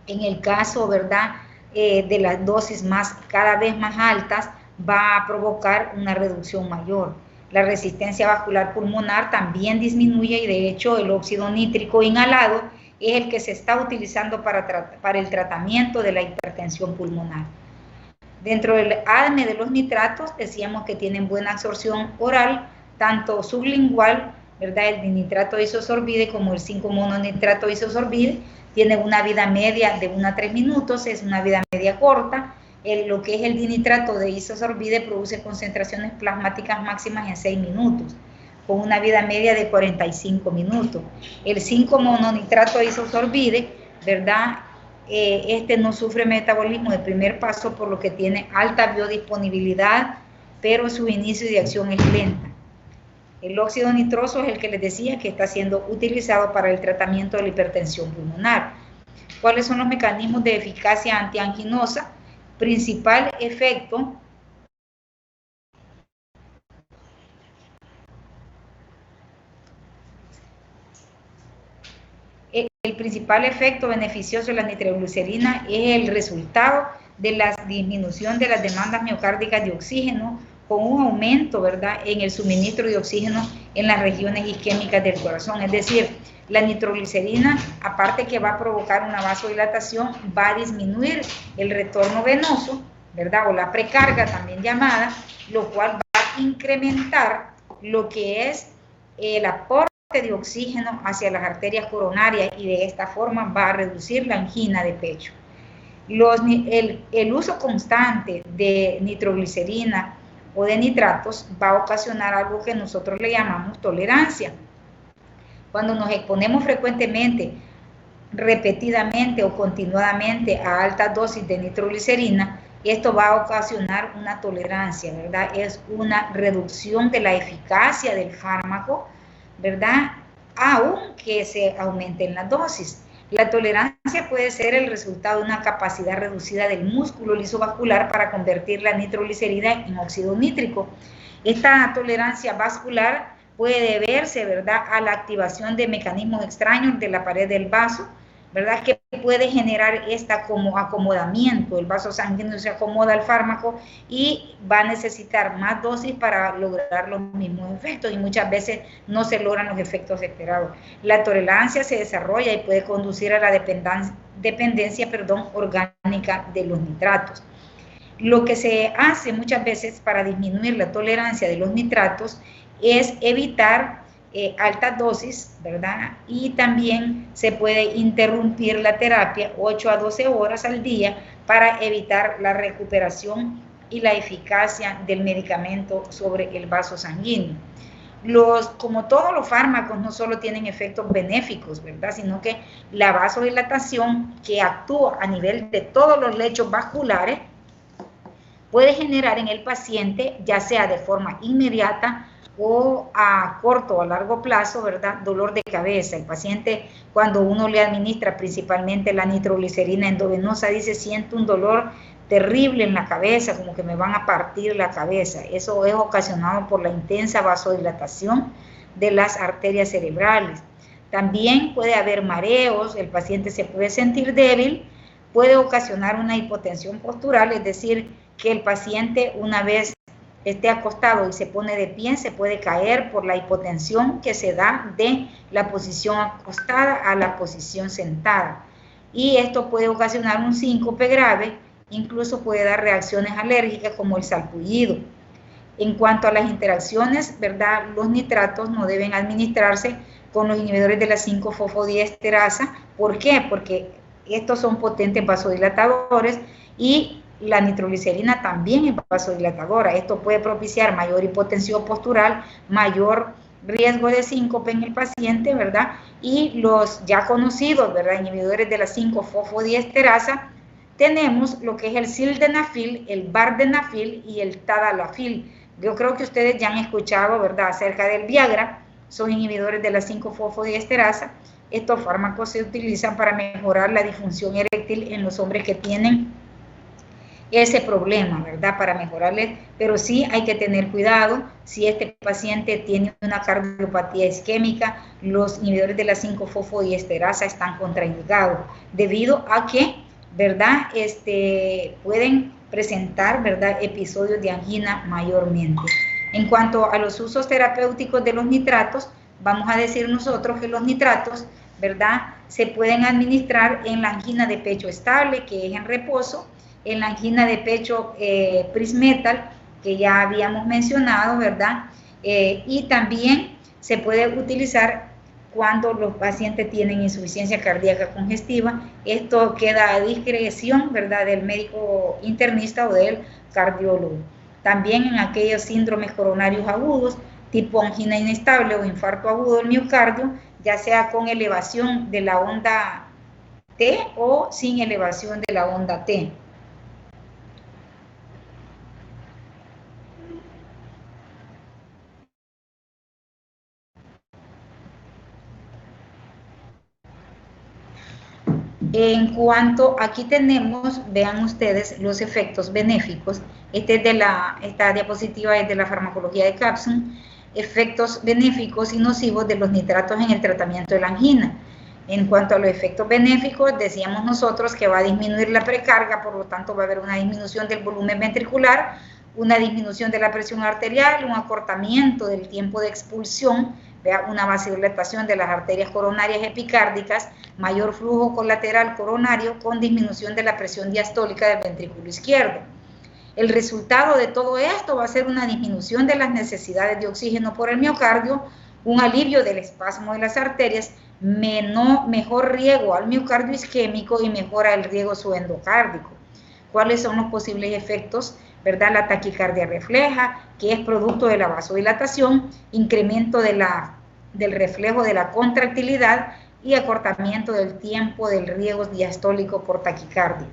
en el caso, ¿verdad?, de las dosis cada vez más altas, va a provocar una reducción mayor. La resistencia vascular pulmonar también disminuye, y de hecho el óxido nítrico inhalado es el que se está utilizando para el tratamiento de la hipertensión pulmonar. Dentro del ADME de los nitratos decíamos que tienen buena absorción oral, tanto sublingual, ¿verdad?, el nitrato de isosorbide como el 5-mononitrato de isosorbide, tiene una vida media de 1 a 3 minutos, es una vida media corta. Lo que es el dinitrato de isosorbide produce concentraciones plasmáticas máximas en 6 minutos, con una vida media de 45 minutos. El 5-mononitrato de isosorbide, ¿verdad?, este no sufre metabolismo de primer paso, por lo que tiene alta biodisponibilidad, pero su inicio de acción es lenta. El óxido nitroso es el que les decía que está siendo utilizado para el tratamiento de la hipertensión pulmonar. ¿Cuáles son los mecanismos de eficacia antianginosa? Principal efecto el principal efecto beneficioso de la nitroglicerina es el resultado de la disminución de las demandas miocárdicas de oxígeno, con un aumento, ¿verdad?, en el suministro de oxígeno en las regiones isquémicas del corazón. Es decir, la nitroglicerina, aparte que va a provocar una vasodilatación, va a disminuir el retorno venoso, ¿verdad?, o la precarga también llamada, lo cual va a incrementar lo que es el aporte de oxígeno hacia las arterias coronarias, y de esta forma va a reducir la angina de pecho. El uso constante de nitroglicerina o de nitratos va a ocasionar algo que nosotros le llamamos tolerancia. Cuando nos exponemos frecuentemente, repetidamente o continuadamente a altas dosis de nitroglicerina, esto va a ocasionar una tolerancia, ¿verdad? Es una reducción de la eficacia del fármaco, ¿verdad?, aunque se aumenten las dosis. La tolerancia puede ser el resultado de una capacidad reducida del músculo lisovascular para convertir la nitroglicerina en óxido nítrico. Esta tolerancia vascular puede deberse, ¿verdad?, a la activación de mecanismos extraños de la pared del vaso, ¿verdad? Que puede generar esta como acomodamiento, el vaso sanguíneo se acomoda al fármaco y va a necesitar más dosis para lograr los mismos efectos y muchas veces no se logran los efectos esperados. La tolerancia se desarrolla y puede conducir a la dependencia orgánica de los nitratos. Lo que se hace muchas veces para disminuir la tolerancia de los nitratos es evitar altas dosis, ¿verdad? Y también se puede interrumpir la terapia 8 a 12 horas al día para evitar la recuperación y la eficacia del medicamento sobre el vaso sanguíneo. Como todos los fármacos, no solo tienen efectos benéficos, ¿verdad? Sino que la vasodilatación que actúa a nivel de todos los lechos vasculares puede generar en el paciente, ya sea de forma inmediata o a corto o a largo plazo, ¿verdad? Dolor de cabeza. El paciente, cuando uno le administra principalmente la nitroglicerina endovenosa, dice, siento un dolor terrible en la cabeza, como que me van a partir la cabeza. Eso es ocasionado por la intensa vasodilatación de las arterias cerebrales. También puede haber mareos, el paciente se puede sentir débil, puede ocasionar una hipotensión postural, es decir, que el paciente una vez esté acostado y se pone de pie, se puede caer por la hipotensión que se da de la posición acostada a la posición sentada. Y esto puede ocasionar un síncope grave, incluso puede dar reacciones alérgicas como el salpullido. En cuanto a las interacciones, ¿verdad? Los nitratos no deben administrarse con los inhibidores de la 5-fosfodiesterasa. ¿Por qué? Porque estos son potentes vasodilatadores y la nitroglicerina también es vasodilatadora. Esto puede propiciar mayor hipotensión postural, mayor riesgo de síncope en el paciente, ¿verdad? Y los ya conocidos, ¿verdad? Inhibidores de la 5-fosfodiesterasa, tenemos lo que es el sildenafil, el vardenafil y el tadalafil. Yo creo que ustedes ya han escuchado, ¿verdad?, acerca del Viagra. Son inhibidores de la 5-fosfodiesterasa. Estos fármacos se utilizan para mejorar la disfunción eréctil en los hombres que tienen ese problema, ¿verdad? Para mejorarle, pero sí hay que tener cuidado. Si este paciente tiene una cardiopatía isquémica, los inhibidores de la 5-fosfodiesterasa están contraindicados, debido a que, ¿verdad?, pueden presentar, ¿verdad?, episodios de angina mayormente. En cuanto a los usos terapéuticos de los nitratos, vamos a decir nosotros que los nitratos, ¿verdad?, se pueden administrar en la angina de pecho estable, que es en reposo, en la angina de pecho Prismetal, que ya habíamos mencionado, ¿verdad? Y también se puede utilizar cuando los pacientes tienen insuficiencia cardíaca congestiva. Esto queda a discreción, ¿verdad?, del médico internista o del cardiólogo. También en aquellos síndromes coronarios agudos, tipo angina inestable o infarto agudo del miocardio, ya sea con elevación de la onda T o sin elevación de la onda T. En cuanto, aquí tenemos, vean ustedes los efectos benéficos. Esta diapositiva es de la farmacología de Capson, efectos benéficos y nocivos de los nitratos en el tratamiento de la angina. En cuanto a los efectos benéficos, decíamos nosotros que va a disminuir la precarga, por lo tanto va a haber una disminución del volumen ventricular, una disminución de la presión arterial, un acortamiento del tiempo de expulsión, una vasodilatación de las arterias coronarias epicárdicas, mayor flujo colateral coronario con disminución de la presión diastólica del ventrículo izquierdo. El resultado de todo esto va a ser una disminución de las necesidades de oxígeno por el miocardio, un alivio del espasmo de las arterias, mejor riego al miocardio isquémico y mejora el riego subendocárdico. ¿Cuáles son los posibles efectos? ¿Verdad? La taquicardia refleja, que es producto de la vasodilatación, incremento del reflejo de la contractilidad y acortamiento del tiempo del riego diastólico por taquicardia.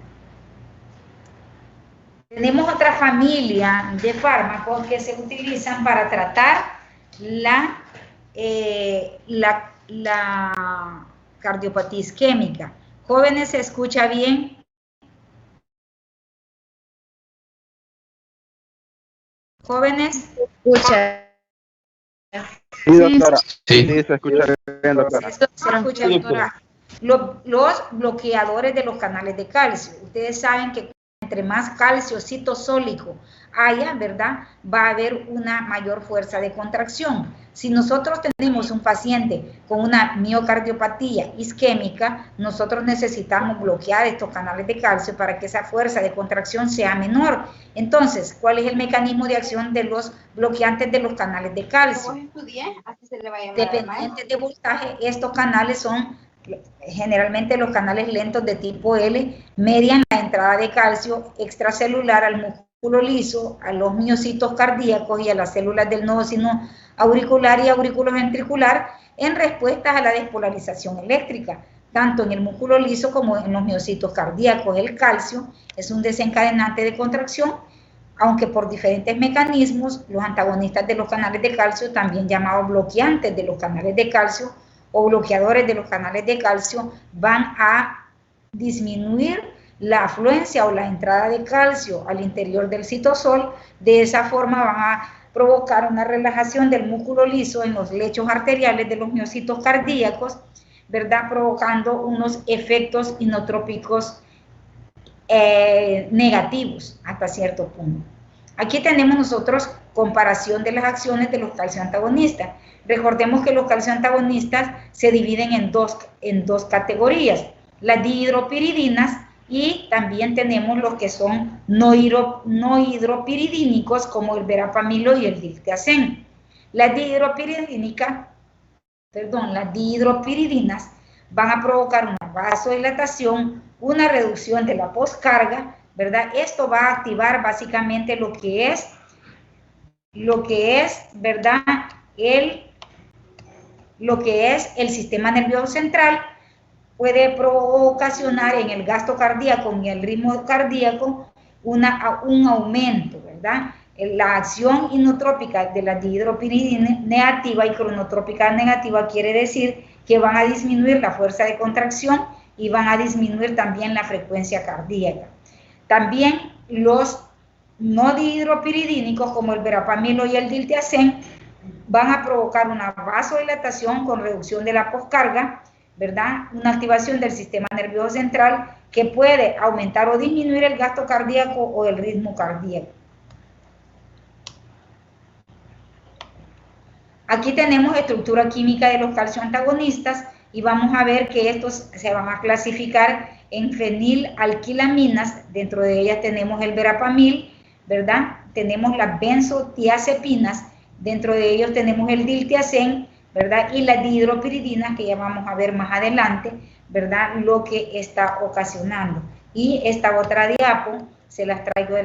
Tenemos otra familia de fármacos que se utilizan para tratar la cardiopatía isquémica. Jóvenes, ¿se escucha bien? Jóvenes. Escucha. Sí, doctora. Sí, se escucha bien, doctora. Se escucha, doctora. Los bloqueadores de los canales de calcio. Ustedes saben que entre más calcio citosólico haya, ¿verdad? Va a haber una mayor fuerza de contracción. Si nosotros tenemos un paciente con una miocardiopatía isquémica, nosotros necesitamos bloquear estos canales de calcio para que esa fuerza de contracción sea menor. Entonces, ¿cuál es el mecanismo de acción de los bloqueantes de los canales de calcio? Dependientes de voltaje, estos canales son generalmente los canales lentos de tipo L, median la entrada de calcio extracelular al músculo liso, a los miocitos cardíacos y a las células del nodo sino auricular y auriculoventricular en respuesta a la despolarización eléctrica, tanto en el músculo liso como en los miocitos cardíacos. El calcio es un desencadenante de contracción, aunque por diferentes mecanismos, los antagonistas de los canales de calcio, también llamados bloqueantes de los canales de calcio o bloqueadores de los canales de calcio, van a disminuir la afluencia o la entrada de calcio al interior del citosol. De esa forma van a provocar una relajación del músculo liso en los lechos arteriales de los miocitos cardíacos, ¿verdad? Provocando unos efectos inotrópicos negativos hasta cierto punto. Aquí tenemos nosotros comparación de las acciones de los calcioantagonistas. Recordemos que los calcioantagonistas se dividen en dos categorías, las dihidropiridinas, y también tenemos los que son no hidropiridínicos, como el verapamilo y el diltiazem. Las dihidropiridinas van a provocar una vasodilatación, una reducción de la poscarga, ¿verdad? Esto va a activar básicamente lo que es, ¿verdad? Lo que es el sistema nervioso central. Puede ocasionar en el gasto cardíaco y el ritmo cardíaco un aumento, ¿verdad? La acción inotrópica de la dihidropiridina negativa y cronotrópica negativa quiere decir que van a disminuir la fuerza de contracción y van a disminuir también la frecuencia cardíaca. También los no dihidropiridínicos, como el verapamilo y el diltiazem, van a provocar una vasodilatación con reducción de la poscarga, ¿verdad? Una activación del sistema nervioso central que puede aumentar o disminuir el gasto cardíaco o el ritmo cardíaco. Aquí tenemos estructura química de los calcioantagonistas y vamos a ver que estos se van a clasificar en fenilalquilaminas. Dentro de ellas tenemos el verapamil, ¿verdad? Tenemos las benzotiazepinas, dentro de ellos tenemos el diltiazem, ¿verdad? Y las dihidropiridinas, que ya vamos a ver más adelante, ¿verdad? Lo que está ocasionando. Y esta otra diapo se las traigo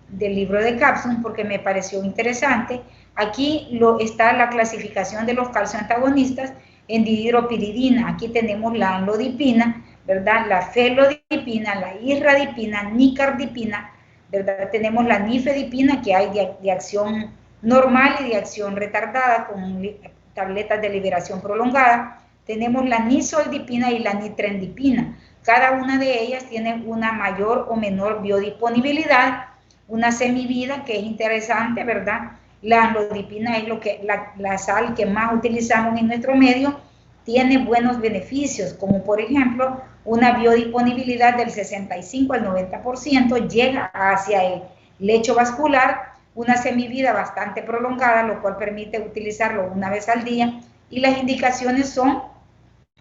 del libro de Capson porque me pareció interesante. Aquí está la clasificación de los calcioantagonistas en dihidropiridina. Aquí tenemos la amlodipina, ¿verdad? La felodipina, la irradipina, nicardipina, ¿verdad? Tenemos la nifedipina, que hay de acción normal y de acción retardada con tabletas de liberación prolongada. Tenemos la nisoldipina y la nitrendipina. Cada una de ellas tiene una mayor o menor biodisponibilidad, una semivida que es interesante, ¿verdad? La amlodipina es la sal que más utilizamos en nuestro medio, tiene buenos beneficios, como por ejemplo una biodisponibilidad del 65 al 90%, llega hacia el lecho vascular, una semivida bastante prolongada, lo cual permite utilizarlo una vez al día, y las indicaciones son,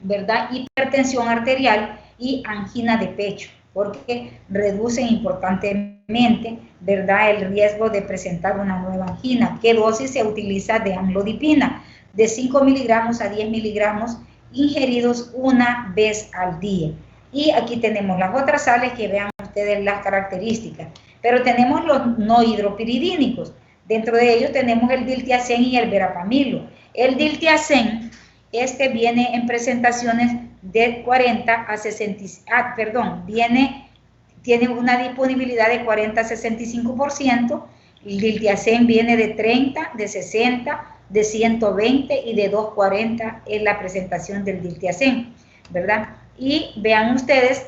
¿verdad?, hipertensión arterial y angina de pecho, porque reducen importantemente, ¿verdad?, el riesgo de presentar una nueva angina. ¿Qué dosis se utiliza de amlodipina? De 5 miligramos a 10 miligramos ingeridos una vez al día. Y aquí tenemos las otras sales, que vean ustedes las características. Pero tenemos los no hidropiridínicos. Dentro de ellos tenemos el diltiazem y el verapamilo. El diltiazem, viene en presentaciones de 40 a 60, tiene una disponibilidad de 40 a 65%, el diltiazem viene de 30, de 60, de 120 y de 240 en la presentación del diltiazem, ¿verdad? Y vean ustedes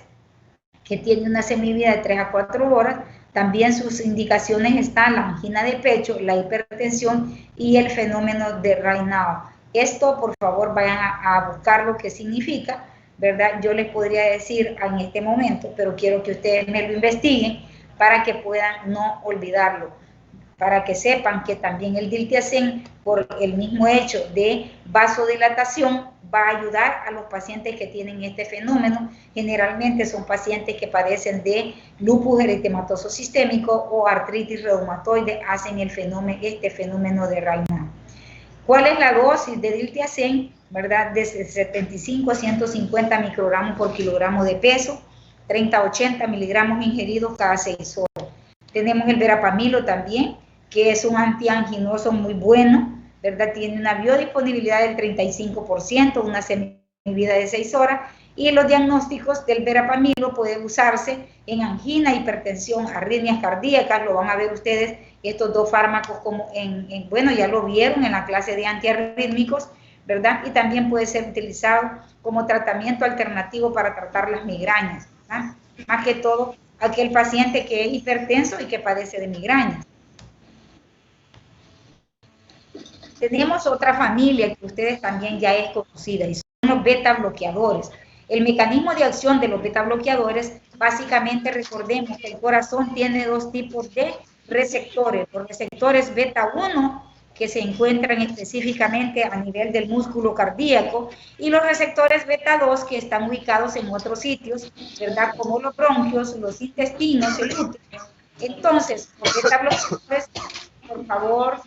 que tiene una semivida de 3 a 4 horas, también sus indicaciones están la angina de pecho, la hipertensión y el fenómeno de Raynaud. Esto, por favor, vayan a buscar lo que significa, ¿verdad? Yo les podría decir en este momento, pero quiero que ustedes me lo investiguen para que puedan no olvidarlo, para que sepan que también el diltiazem, por el mismo hecho de vasodilatación, va a ayudar a los pacientes que tienen este fenómeno. Generalmente son pacientes que padecen de lupus eritematoso sistémico o artritis reumatoide, hacen este fenómeno de Raynaud. ¿Cuál es la dosis de diltiazem? ¿Verdad? Desde 75 a 150 microgramos por kilogramo de peso, 30 a 80 miligramos ingeridos cada 6 horas. Tenemos el verapamilo también, que es un antianginoso muy bueno, ¿verdad? Tiene una biodisponibilidad del 35%, una semivida de 6 horas, y los diagnósticos del verapamilo pueden usarse en angina, hipertensión, arritmias cardíacas. Lo van a ver ustedes, estos dos fármacos, como bueno, ya lo vieron en la clase de antiarrítmicos, ¿verdad? Y también puede ser utilizado como tratamiento alternativo para tratar las migrañas, ¿verdad? Más que todo aquel paciente que es hipertenso y que padece de migrañas. Tenemos otra familia que ustedes también ya es conocida, y son los beta bloqueadores. El mecanismo de acción de los beta bloqueadores, básicamente recordemos que el corazón tiene dos tipos de receptores. Los receptores beta 1, que se encuentran específicamente a nivel del músculo cardíaco, y los receptores beta 2, que están ubicados en otros sitios, ¿verdad? Como los bronquios, los intestinos, el útero. Entonces, los beta bloqueadores, por favor,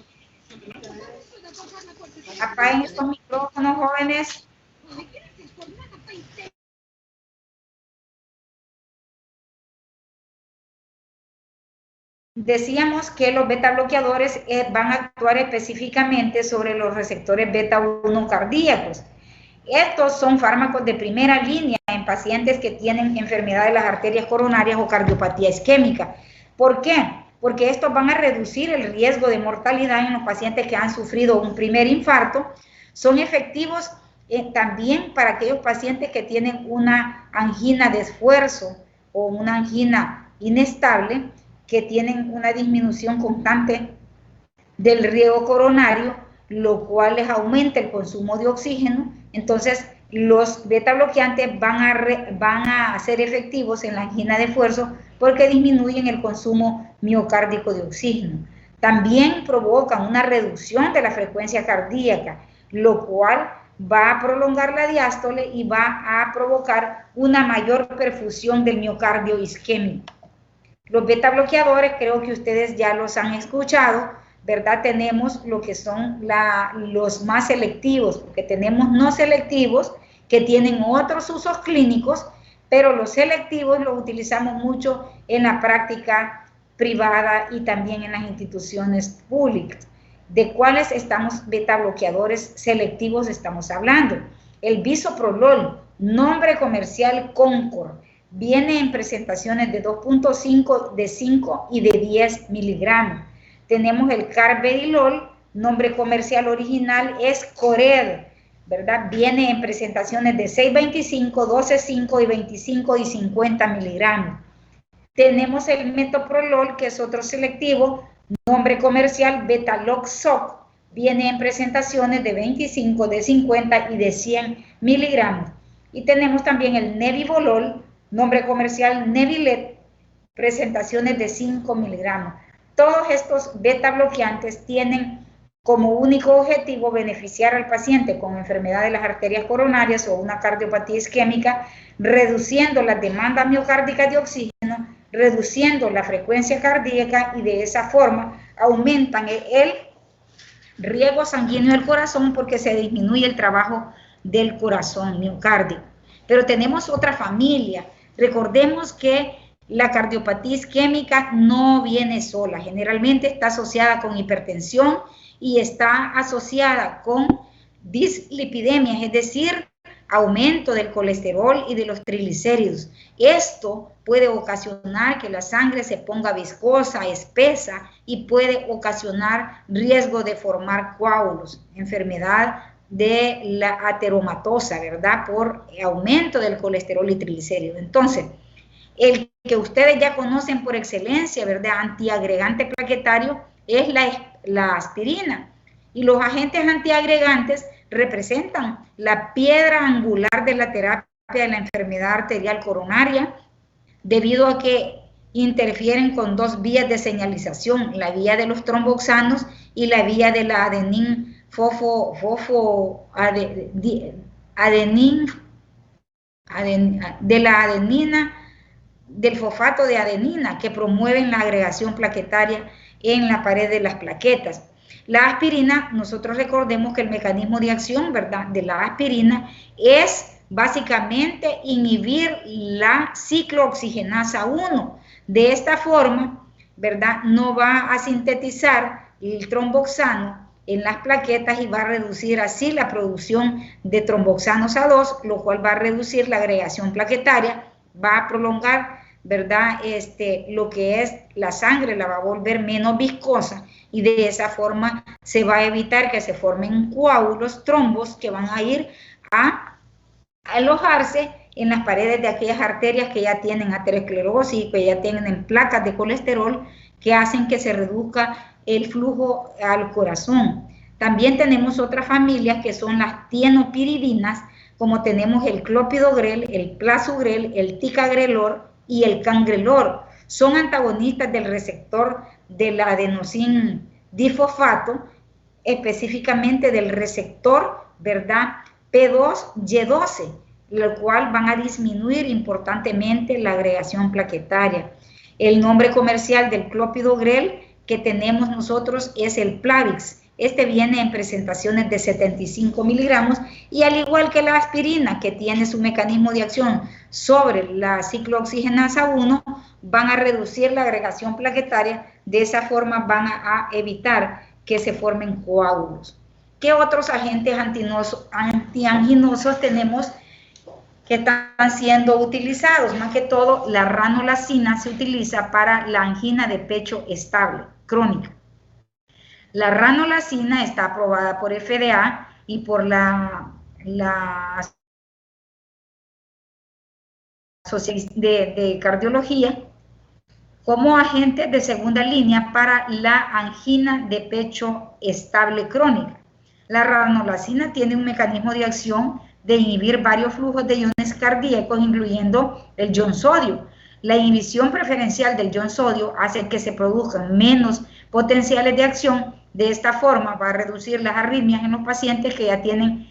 apaguen estos micrófonos, jóvenes. Decíamos que los beta bloqueadores van a actuar específicamente sobre los receptores beta 1 cardíacos. Estos son fármacos de primera línea en pacientes que tienen enfermedad de las arterias coronarias o cardiopatía isquémica. ¿Por qué? Porque estos van a reducir el riesgo de mortalidad en los pacientes que han sufrido un primer infarto. Son efectivos también para aquellos pacientes que tienen una angina de esfuerzo o una angina inestable, que tienen una disminución constante del riego coronario, lo cual les aumenta el consumo de oxígeno. Entonces, los beta bloqueantes van a ser efectivos en la angina de esfuerzo porque disminuyen el consumo miocárdico de oxígeno. También provocan una reducción de la frecuencia cardíaca, lo cual va a prolongar la diástole y va a provocar una mayor perfusión del miocardio isquémico. Los beta bloqueadores, creo que ustedes ya los han escuchado, ¿verdad? Tenemos lo que son los más selectivos, porque tenemos no selectivos que tienen otros usos clínicos, pero los selectivos los utilizamos mucho en la práctica privada y también en las instituciones públicas. ¿De cuáles beta bloqueadores selectivos estamos hablando? El bisoprolol, nombre comercial Concord, viene en presentaciones de 2.5, de 5 y de 10 miligramos. Tenemos el carvedilol, nombre comercial original es Cored, ¿verdad? Viene en presentaciones de 6.25, 12.5 y 25 y 50 miligramos. Tenemos el metoprolol, que es otro selectivo, nombre comercial Betaloxoc, viene en presentaciones de 25, de 50 y de 100 miligramos. Y tenemos también el nebivolol, nombre comercial Nebilet, presentaciones de 5 miligramos. Todos estos beta bloqueantes tienen como único objetivo beneficiar al paciente con enfermedad de las arterias coronarias o una cardiopatía isquémica, reduciendo las demandas miocárdicas de oxígeno, reduciendo la frecuencia cardíaca, y de esa forma aumentan el riego sanguíneo del corazón porque se disminuye el trabajo del corazón miocárdico. Pero tenemos otra familia. Recordemos que la cardiopatía isquémica no viene sola, generalmente está asociada con hipertensión y está asociada con dislipidemias, es decir, aumento del colesterol y de los triglicéridos. Esto puede ocasionar que la sangre se ponga viscosa, espesa, y puede ocasionar riesgo de formar coágulos, enfermedad de la ateromatosa, ¿verdad? Por aumento del colesterol y triglicéridos. Entonces, el que ustedes ya conocen por excelencia, ¿verdad? Antiagregante plaquetario es la aspirina. Y los agentes antiagregantes, representan la piedra angular de la terapia de la enfermedad arterial coronaria, debido a que interfieren con dos vías de señalización, la vía de los tromboxanos y la vía de la adenina, del fosfato de adenina, que promueven la agregación plaquetaria en la pared de las plaquetas. La aspirina, nosotros recordemos que el mecanismo de acción, ¿verdad?, de la aspirina es básicamente inhibir la ciclooxigenasa 1. De esta forma, ¿verdad?, no va a sintetizar el tromboxano en las plaquetas y va a reducir así la producción de tromboxanos A2, lo cual va a reducir la agregación plaquetaria, va a prolongar, ¿verdad?, lo que es la sangre, la va a volver menos viscosa, y de esa forma se va a evitar que se formen coágulos, trombos, que van a ir a alojarse en las paredes de aquellas arterias que ya tienen aterosclerosis, que ya tienen placas de colesterol, que hacen que se reduzca el flujo al corazón. También tenemos otras familias que son las tienopiridinas, como tenemos el clopidogrel, el plasugrel, el ticagrelor y el cangrelor. Son antagonistas del receptor del adenosín difosfato, específicamente del receptor, ¿verdad?, P2Y12, lo cual van a disminuir importantemente la agregación plaquetaria. El nombre comercial del clopidogrel que tenemos nosotros es el Plavix. Este viene en presentaciones de 75 miligramos y al igual que la aspirina, que tiene su mecanismo de acción sobre la ciclooxigenasa 1, van a reducir la agregación plaquetaria. De esa forma van a evitar que se formen coágulos. ¿Qué otros agentes antianginosos tenemos que están siendo utilizados? Más que todo, la ranolacina se utiliza para la angina de pecho estable, crónica. La ranolacina está aprobada por FDA y por la Asociación de Cardiología como agente de segunda línea para la angina de pecho estable crónica. La ranolacina tiene un mecanismo de acción de inhibir varios flujos de iones cardíacos, incluyendo el ion sodio. La inhibición preferencial del ion sodio hace que se produzcan menos potenciales de acción. De esta forma va a reducir las arritmias en los pacientes que ya tienen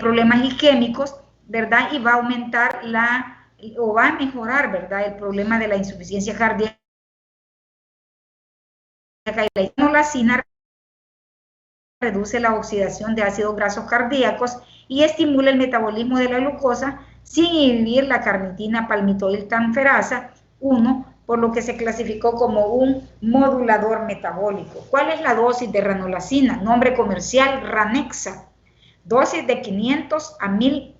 problemas isquémicos, ¿verdad? Y va a aumentar o va a mejorar, ¿verdad?, el problema de la insuficiencia cardíaca. Y la ranolacina reduce la oxidación de ácidos grasos cardíacos y estimula el metabolismo de la glucosa sin inhibir la carnitina palmitoiltransferasa 1, por lo que se clasificó como un modulador metabólico. ¿Cuál es la dosis de ranolacina? Nombre comercial, Ranexa. Dosis de 500 a 1000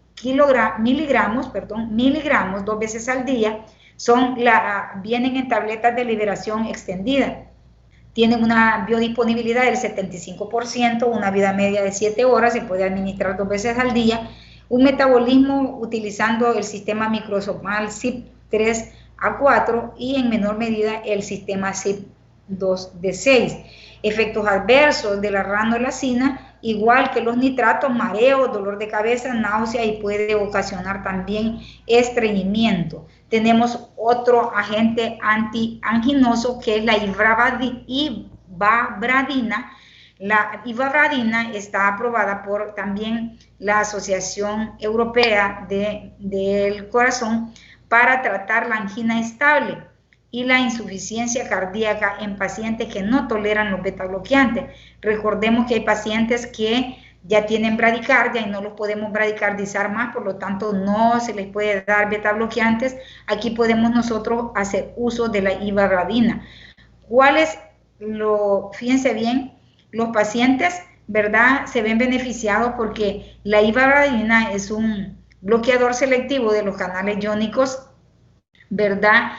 miligramos 2 veces al día. Vienen en tabletas de liberación extendida. Tienen una biodisponibilidad del 75%, una vida media de 7 horas, se puede administrar 2 veces al día, un metabolismo utilizando el sistema microsomal CYP3A4 y en menor medida el sistema CYP2D6. Efectos adversos de la ranolacina, igual que los nitratos, mareo, dolor de cabeza, náusea y puede ocasionar también estreñimiento. Tenemos otro agente antianginoso que es la ivabradina. La ivabradina está aprobada por también la Asociación Europea del Corazón para tratar la angina estable y la insuficiencia cardíaca en pacientes que no toleran los betabloqueantes. Recordemos que hay pacientes que ya tienen bradicardia y no los podemos bradicardizar más, por lo tanto no se les puede dar betabloqueantes. Aquí podemos nosotros hacer uso de la ivabradina. Fíjense bien, los pacientes, ¿verdad?, se ven beneficiados porque la ivabradina es un bloqueador selectivo de los canales iónicos, ¿verdad?,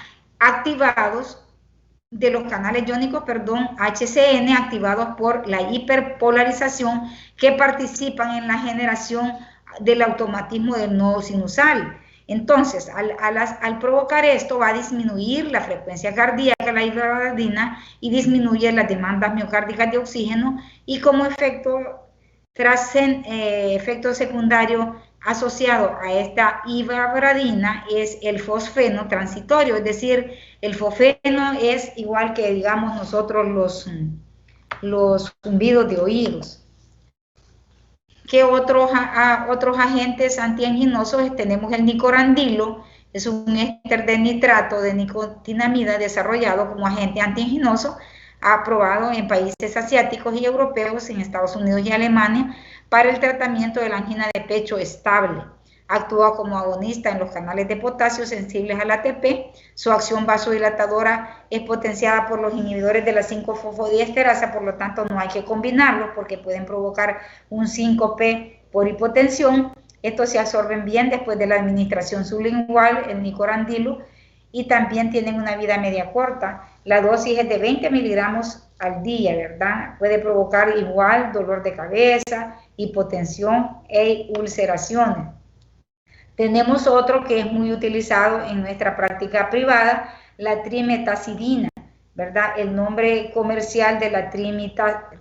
HCN, activados por la hiperpolarización, que participan en la generación del automatismo del nodo sinusal. Entonces, al provocar esto, va a disminuir la frecuencia cardíaca, la ivabradina, y disminuye las demandas miocárdicas de oxígeno, y como efecto efecto secundario asociado a esta ivabradina es el fosfeno transitorio, es decir, el fosfeno es igual que, digamos, nosotros los zumbidos de oídos. ¿Qué otros agentes antianginosos? Tenemos el nicorandilo, es un éster de nitrato de nicotinamida desarrollado como agente antianginoso, aprobado en países asiáticos y europeos, en Estados Unidos y Alemania, para el tratamiento de la angina de pecho estable. Actúa como agonista en los canales de potasio sensibles al ATP. Su acción vasodilatadora es potenciada por los inhibidores de la 5-fosfodiesterasa, por lo tanto no hay que combinarlos porque pueden provocar un síncope por hipotensión. Estos se absorben bien después de la administración sublingual, el nicorandilo, y también tienen una vida media corta. La dosis es de 20 miligramos al día, ¿verdad? Puede provocar igual dolor de cabeza, hipotensión e ulceraciones. Tenemos otro que es muy utilizado en nuestra práctica privada, la trimetazidina, ¿verdad? El nombre comercial de la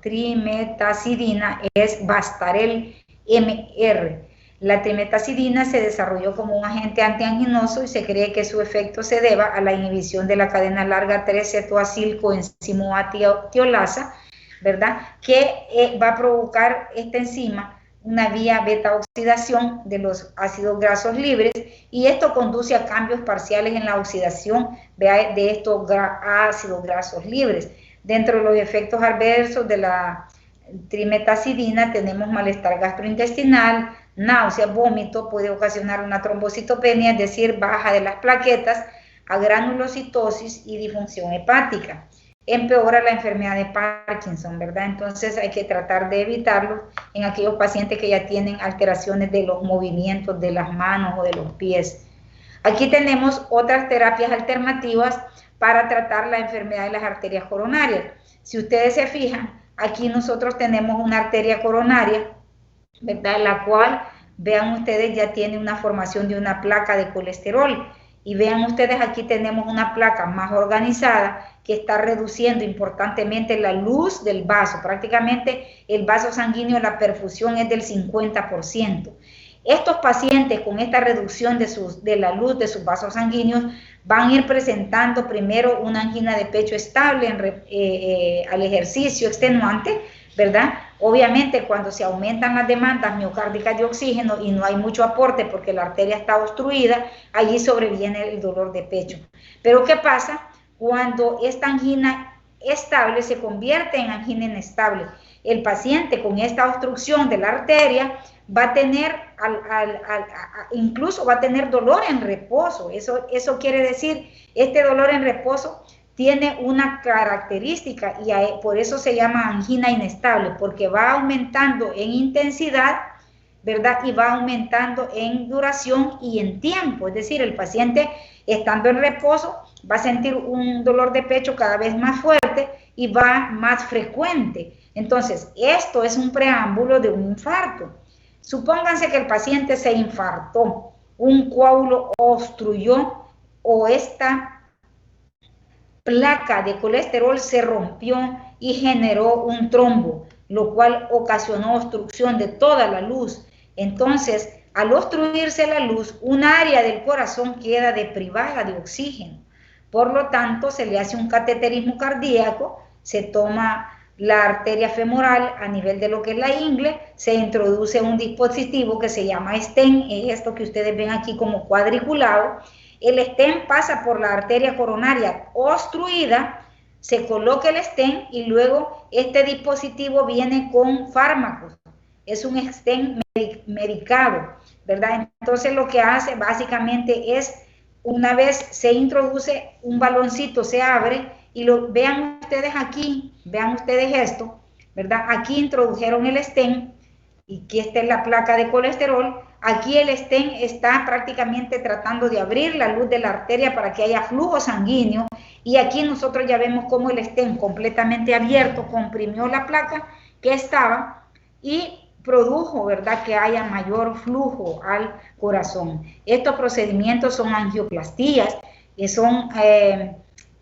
trimetazidina es Bastarel MR. La trimetazidina se desarrolló como un agente antianginoso y se cree que su efecto se deba a la inhibición de la cadena larga 3-cetoacilcoenzimoatiolasa, ¿verdad? Que va a provocar esta enzima una vía beta-oxidación de los ácidos grasos libres, y esto conduce a cambios parciales en la oxidación de estos ácidos grasos libres. Dentro de los efectos adversos de la trimetazidina tenemos malestar gastrointestinal, náuseas, vómito, puede ocasionar una trombocitopenia, es decir, baja de las plaquetas, agranulocitosis y disfunción hepática. Empeora la enfermedad de Parkinson, ¿verdad? Entonces hay que tratar de evitarlo en aquellos pacientes que ya tienen alteraciones de los movimientos de las manos o de los pies. Aquí tenemos otras terapias alternativas para tratar la enfermedad de las arterias coronarias. Si ustedes se fijan, aquí nosotros tenemos una arteria coronaria, ¿verdad? La cual, vean ustedes, ya tiene una formación de una placa de colesterol. Y vean ustedes, aquí tenemos una placa más organizada que está reduciendo importantemente la luz del vaso. Prácticamente el vaso sanguíneo, la perfusión es del 50%. Estos pacientes con esta reducción de la luz de sus vasos sanguíneos van a ir presentando primero una angina de pecho estable al ejercicio extenuante, ¿verdad? Obviamente cuando se aumentan las demandas miocárdicas de oxígeno y no hay mucho aporte porque la arteria está obstruida, allí sobreviene el dolor de pecho. Pero ¿qué pasa cuando esta angina estable se convierte en angina inestable? El paciente con esta obstrucción de la arteria va a tener, incluso va a tener dolor en reposo. Eso quiere decir, este dolor en reposo tiene una característica y por eso se llama angina inestable, porque va aumentando en intensidad, ¿verdad? Y va aumentando en duración y en tiempo. Es decir, el paciente estando en reposo va a sentir un dolor de pecho cada vez más fuerte y va más frecuente. Entonces, esto es un preámbulo de un infarto. Supónganse que el paciente se infartó, un coágulo obstruyó o esta placa de colesterol se rompió y generó un trombo, lo cual ocasionó obstrucción de toda la luz. Entonces, al obstruirse la luz, un área del corazón queda deprivada de oxígeno. Por lo tanto, se le hace un cateterismo cardíaco, se toma la arteria femoral a nivel de lo que es la ingle, se introduce un dispositivo que se llama stent, es esto que ustedes ven aquí como cuadriculado. El stent pasa por la arteria coronaria obstruida, se coloca el stent y luego este dispositivo viene con fármacos. Es un stent medicado, ¿verdad? Entonces lo que hace básicamente es, una vez se introduce un baloncito, se abre y vean ustedes aquí, vean ustedes esto, ¿verdad? Aquí introdujeron el stent y que esta es la placa de colesterol. Aquí el stent está prácticamente tratando de abrir la luz de la arteria para que haya flujo sanguíneo, y aquí nosotros ya vemos cómo el stent completamente abierto comprimió la placa que estaba y produjo, ¿verdad?, que haya mayor flujo al corazón. Estos procedimientos son angioplastías, que son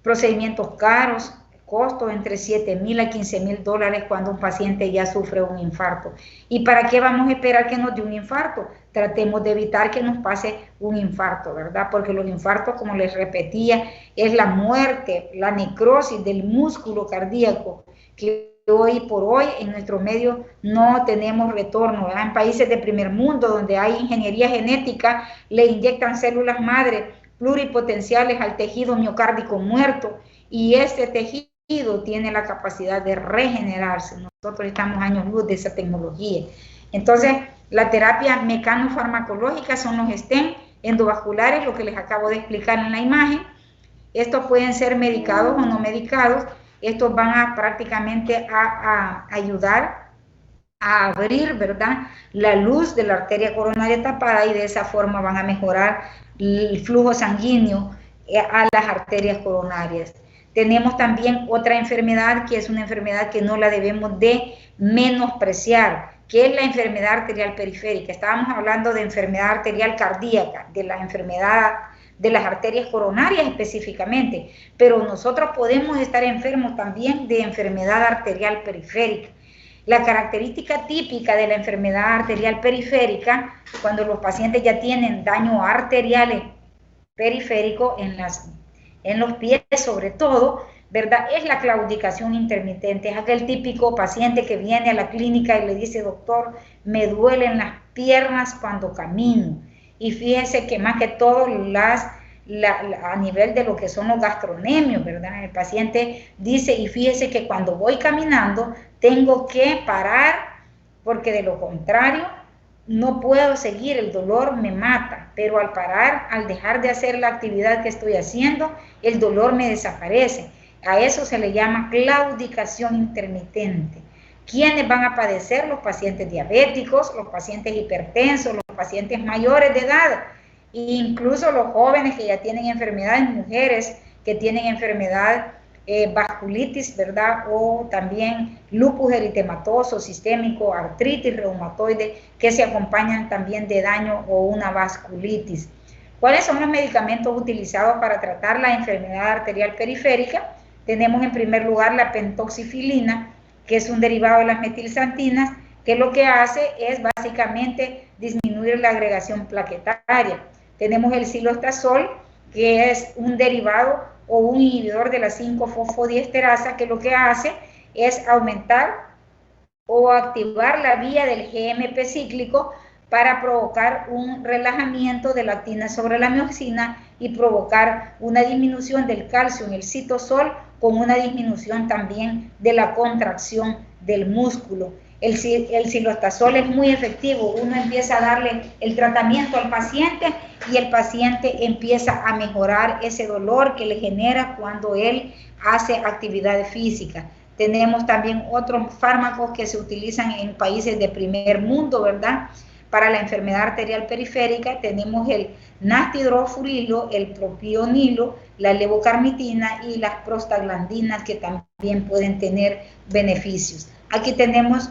procedimientos caros, costos entre $7,000 a $15,000 cuando un paciente ya sufre un infarto. ¿Y para qué vamos a esperar que nos dé un infarto? Tratemos de evitar que nos pase un infarto, ¿verdad? Porque los infartos, como les repetía, es la muerte, la necrosis del músculo cardíaco, que hoy por hoy en nuestro medio no tenemos retorno, ¿verdad? En países de primer mundo donde hay ingeniería genética, le inyectan células madre pluripotenciales al tejido miocárdico muerto, y ese tejido tiene la capacidad de regenerarse. Nosotros estamos años luz de esa tecnología. Entonces, la terapia mecanofarmacológica son los stent endovasculares, lo que les acabo de explicar en la imagen. Estos pueden ser medicados o no medicados. Estos van a prácticamente a ayudar a abrir, ¿verdad?, la luz de la arteria coronaria tapada, y de esa forma van a mejorar el flujo sanguíneo a las arterias coronarias. Tenemos también otra enfermedad que es una enfermedad que no la debemos de menospreciar, que es la enfermedad arterial periférica. Estábamos hablando de enfermedad arterial cardíaca, de la enfermedad de las arterias coronarias específicamente, pero nosotros podemos estar enfermos también de enfermedad arterial periférica. La característica típica de la enfermedad arterial periférica, cuando los pacientes ya tienen daño arterial periférico en los pies sobre todo, ¿verdad?, es la claudicación intermitente. Es aquel típico paciente que viene a la clínica y le dice: doctor, me duelen las piernas cuando camino. Y fíjense que más que todo a nivel de lo que son los gastronemios, ¿verdad? El paciente dice: y fíjese que cuando voy caminando tengo que parar porque de lo contrario no puedo seguir, el dolor me mata, pero al parar, al dejar de hacer la actividad que estoy haciendo, el dolor me desaparece. A eso se le llama claudicación intermitente. ¿Quiénes van a padecer? Los pacientes diabéticos, los pacientes hipertensos, los pacientes mayores de edad, e incluso los jóvenes que ya tienen enfermedades, mujeres que tienen enfermedad vasculitis, ¿verdad? O también lupus eritematoso sistémico, artritis reumatoide, que se acompañan también de daño o una vasculitis. ¿Cuáles son los medicamentos utilizados para tratar la enfermedad arterial periférica? Tenemos en primer lugar la pentoxifilina, que es un derivado de las metilsantinas, que lo que hace es básicamente disminuir la agregación plaquetaria. Tenemos el cilostazol, que es un derivado o un inhibidor de la 5-fosfodiesterasa, que lo que hace es aumentar o activar la vía del GMP cíclico para provocar un relajamiento de la actina sobre la mioxina y provocar una disminución del calcio en el citosol, con una disminución también de la contracción del músculo. El cilostazol es muy efectivo. Uno empieza a darle el tratamiento al paciente y el paciente empieza a mejorar ese dolor que le genera cuando él hace actividad física. Tenemos también otros fármacos que se utilizan en países de primer mundo, ¿verdad? Para la enfermedad arterial periférica tenemos el nastidrofurilo, el propionilo, la levocarmitina y las prostaglandinas, que también pueden tener beneficios. Aquí tenemos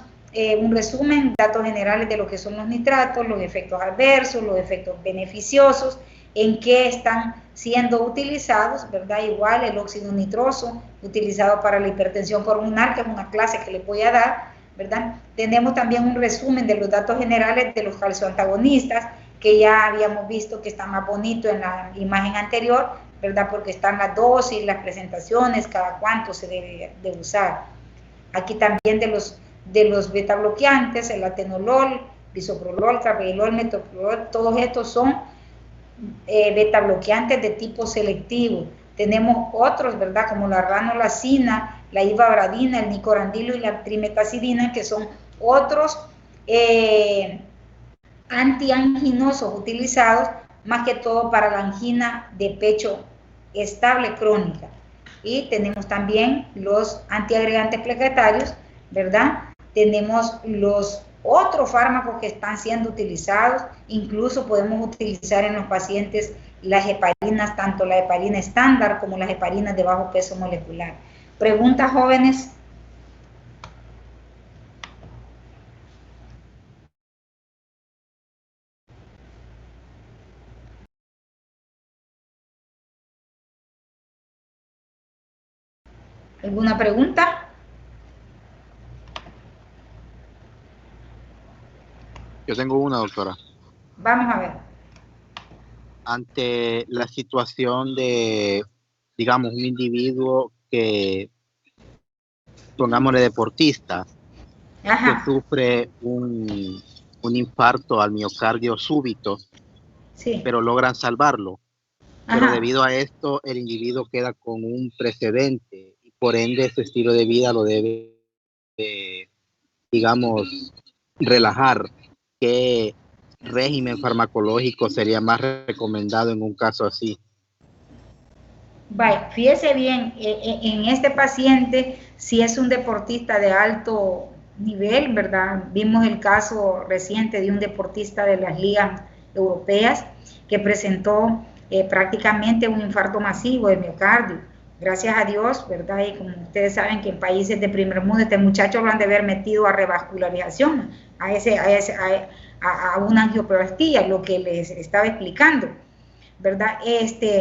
un resumen, datos generales de lo que son los nitratos, los efectos adversos, los efectos beneficiosos, en qué están siendo utilizados, ¿verdad? Igual el óxido nitroso, utilizado para la hipertensión pulmonar, que es una clase que les voy a dar, ¿verdad? Tenemos también un resumen de los datos generales de los calcioantagonistas, que ya habíamos visto que está más bonito en la imagen anterior, ¿verdad? Porque están las dosis, las presentaciones, cada cuánto se debe de usar. Aquí también de los beta bloqueantes, el atenolol, bisoprolol, carvedilol, metoprolol, todos estos son beta bloqueantes de tipo selectivo. Tenemos otros, ¿verdad? Como la ranolacina, la ivabradina, el nicorandilo y la trimetazidina, que son otros antianginosos utilizados más que todo para la angina de pecho estable crónica. Y tenemos también los antiagregantes plaquetarios, ¿verdad? Tenemos los otros fármacos que están siendo utilizados, incluso podemos utilizar en los pacientes las heparinas, tanto la heparina estándar como las heparinas de bajo peso molecular. ¿Preguntas, jóvenes? ¿Alguna pregunta? Yo tengo una, doctora. Vamos a ver. Ante la situación de, digamos, un individuo que, pongámosle deportista, que Ajá, sufre un infarto al miocardio súbito, sí, pero logran salvarlo. Pero ajá. debido a esto, el individuo queda con un precedente y por ende su estilo de vida lo debe, digamos, relajar. ¿Qué régimen farmacológico sería más recomendado en un caso así? Vaya, fíjese bien, en este paciente, si es un deportista de alto nivel, ¿verdad? Vimos el caso reciente de un deportista de las ligas europeas que presentó prácticamente un infarto masivo de miocardio. Gracias a Dios, ¿verdad? Y como ustedes saben que en países de primer mundo este muchacho lo han de haber metido a revascularización, a una angioplastía, lo que les estaba explicando. ¿Verdad?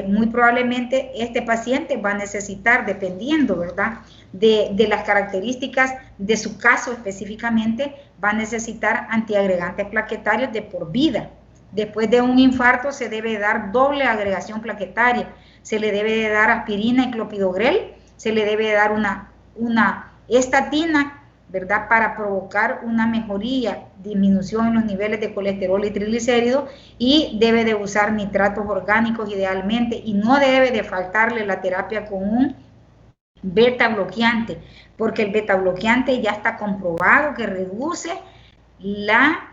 Muy probablemente este paciente va a necesitar, dependiendo, ¿verdad? De las características de su caso específicamente, va a necesitar antiagregantes plaquetarios de por vida. Después de un infarto se debe dar doble agregación plaquetaria, se le debe de dar aspirina y clopidogrel, se le debe de dar una estatina, ¿verdad? Para provocar una mejoría, disminución en los niveles de colesterol y triglicéridos, y debe de usar nitratos orgánicos idealmente, y no debe de faltarle la terapia con un beta bloqueante, porque el beta bloqueante ya está comprobado que reduce la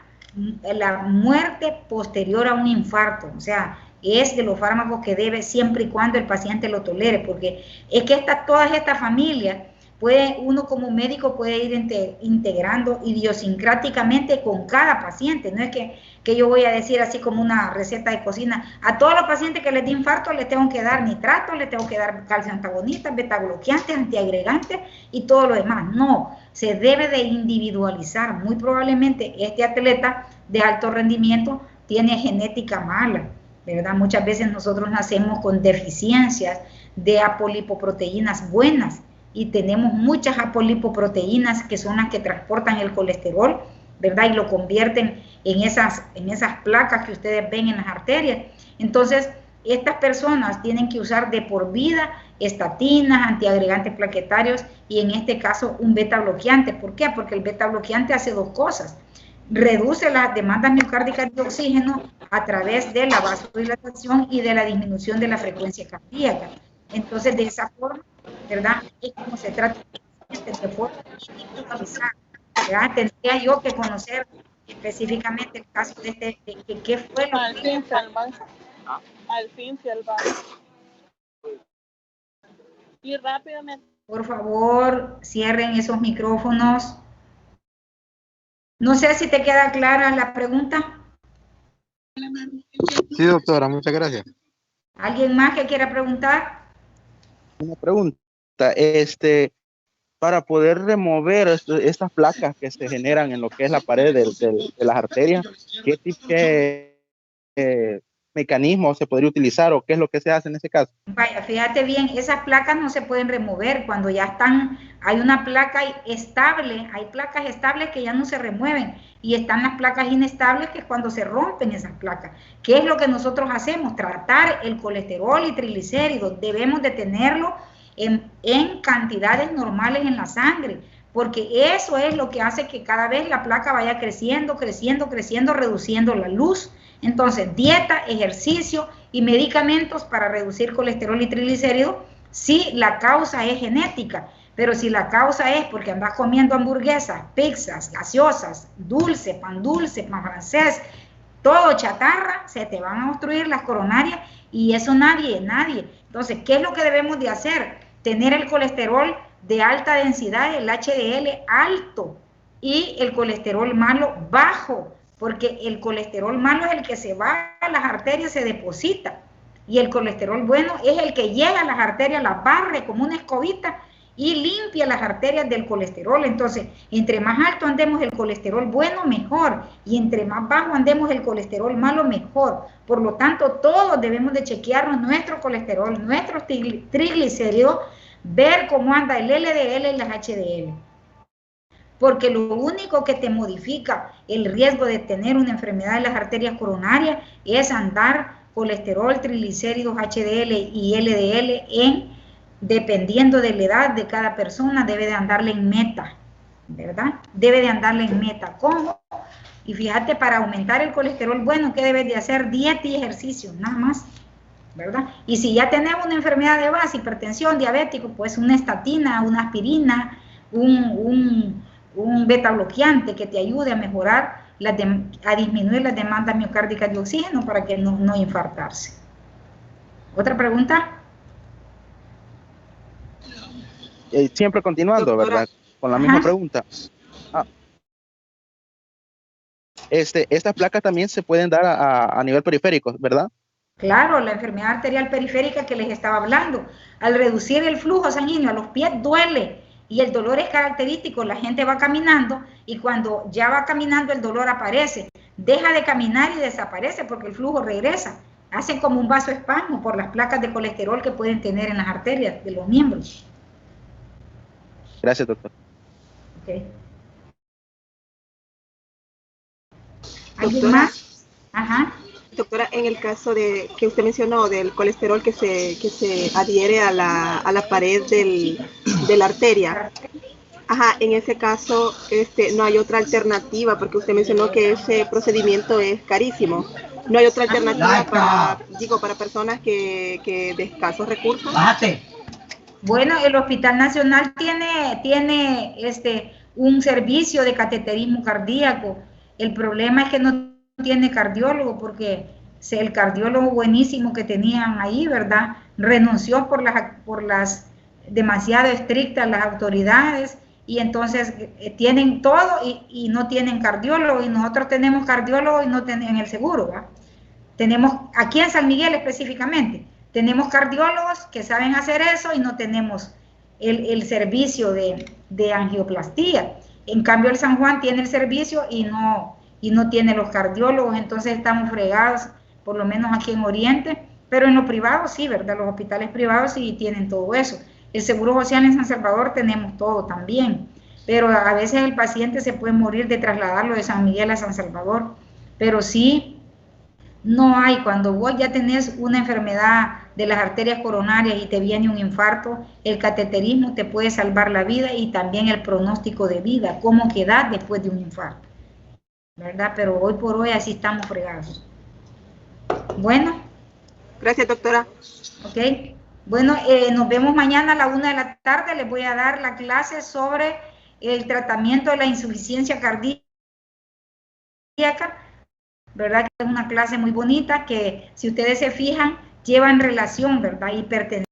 muerte posterior a un infarto. O sea, es de los fármacos que debe, siempre y cuando el paciente lo tolere, porque es que todas estas familias, uno como médico puede ir integrando idiosincráticamente con cada paciente. No es que yo voy a decir así como una receta de cocina, a todos los pacientes que les dé infarto les tengo que dar nitrato, les tengo que dar calcio antagonista, beta bloqueantes, antiagregantes y todo lo demás. No, se debe de individualizar. Muy probablemente este atleta de alto rendimiento tiene genética mala, ¿verdad? Muchas veces nosotros nacemos con deficiencias de apolipoproteínas buenas, y tenemos muchas apolipoproteínas que son las que transportan el colesterol, ¿verdad? Y lo convierten en esas placas que ustedes ven en las arterias. Entonces, estas personas tienen que usar de por vida estatinas, antiagregantes plaquetarios y en este caso un beta bloqueante. ¿Por qué? Porque el beta bloqueante hace dos cosas. Reduce las demandas miocárdicas de oxígeno a través de la vasodilatación y de la disminución de la frecuencia cardíaca. Entonces, de esa forma, ¿verdad? Es como se trata de forma individualizada, ¿verdad? Tendría yo que conocer específicamente el caso de qué fue lo Al fin se alba. Y rápidamente. Por favor, cierren esos micrófonos. No sé si te queda clara la pregunta. Sí, doctora, muchas gracias. ¿Alguien más que quiera preguntar? Una pregunta, para poder remover estas placas que se generan en lo que es la pared de las arterias, ¿qué tipo de mecanismo se podría utilizar o qué es lo que se hace en ese caso? Vaya, fíjate bien, esas placas no se pueden remover cuando ya están, hay una placa estable, hay placas estables que ya no se remueven, y están las placas inestables, que es cuando se rompen esas placas. ¿Qué es lo que nosotros hacemos? Tratar el colesterol y triglicéridos, debemos de tenerlo en cantidades normales en la sangre, porque eso es lo que hace que cada vez la placa vaya creciendo, creciendo, creciendo, reduciendo la luz. Entonces, dieta, ejercicio y medicamentos para reducir colesterol y triglicéridos, si la causa es genética. Pero si la causa es porque andas comiendo hamburguesas, pizzas, gaseosas, dulce, pan francés, todo chatarra, se te van a obstruir las coronarias, y eso nadie. Entonces, ¿qué es lo que debemos de hacer? Tener el colesterol de alta densidad, el HDL alto, y el colesterol malo bajo, porque el colesterol malo es el que se va a las arterias, se deposita, y el colesterol bueno es el que llega a las arterias, las barre como una escobita y limpia las arterias del colesterol. Entonces, entre más alto andemos el colesterol bueno, mejor, y entre más bajo andemos el colesterol malo, mejor. Por lo tanto, todos debemos de chequearnos nuestro colesterol, nuestros triglicéridos, ver cómo anda el LDL y las HDL. Porque lo único que te modifica el riesgo de tener una enfermedad de las arterias coronarias es andar colesterol, triglicéridos, HDL y LDL dependiendo de la edad de cada persona, debe de andarle en meta, ¿verdad? Debe de andarle en meta. ¿Cómo? Y fíjate, para aumentar el colesterol bueno, ¿qué debes de hacer? Dieta y ejercicio, nada más, ¿verdad? Y si ya tenemos una enfermedad de base, hipertensión, diabético, pues una estatina, una aspirina, un beta bloqueante que te ayude a mejorar, a disminuir las demandas miocárdicas de oxígeno para que no infartarse. ¿Otra pregunta? Siempre continuando, Doctora. ¿verdad? Con la misma pregunta. Estas placas también se pueden dar a nivel periférico, ¿verdad? Claro, la enfermedad arterial periférica que les estaba hablando, al reducir el flujo sanguíneo a los pies duele y el dolor es característico, la gente va caminando y cuando ya va caminando el dolor aparece, deja de caminar y desaparece porque el flujo regresa, hacen como un vasoespasmo por las placas de colesterol que pueden tener en las arterias de los miembros. Gracias, doctor. Okay. ¿Alguien más? Ajá. Doctora, en el caso de que usted mencionó del colesterol que se adhiere a la pared de la arteria, ajá, en ese caso no hay otra alternativa porque usted mencionó que ese procedimiento es carísimo. No hay otra alternativa para personas que de escasos recursos. Bueno, el Hospital Nacional tiene un servicio de cateterismo cardíaco. El problema es que no tiene cardiólogo porque el cardiólogo buenísimo que tenían ahí, ¿verdad? Renunció por las demasiado estrictas las autoridades y entonces tienen todo y no tienen cardiólogo y nosotros tenemos cardiólogo y no tenemos el seguro, ¿verdad? Tenemos aquí en San Miguel específicamente, tenemos cardiólogos que saben hacer eso y no tenemos el servicio de angioplastía. En cambio el San Juan tiene el servicio y no tiene los cardiólogos, entonces estamos fregados, por lo menos aquí en Oriente, pero en lo privado sí, ¿verdad? Los hospitales privados sí tienen todo eso. El Seguro Social en San Salvador tenemos todo también, pero a veces el paciente se puede morir de trasladarlo de San Miguel a San Salvador, pero sí, no hay, cuando vos ya tenés una enfermedad de las arterias coronarias y te viene un infarto, el cateterismo te puede salvar la vida y también el pronóstico de vida, cómo quedás después de un infarto, ¿verdad? Pero hoy por hoy así estamos fregados. Bueno. Gracias, doctora. Ok. Bueno, nos vemos mañana a la 1 de la tarde. Les voy a dar la clase sobre el tratamiento de la insuficiencia cardíaca, ¿verdad? Que es una clase muy bonita que, si ustedes se fijan, lleva en relación, ¿verdad? Hipertensión.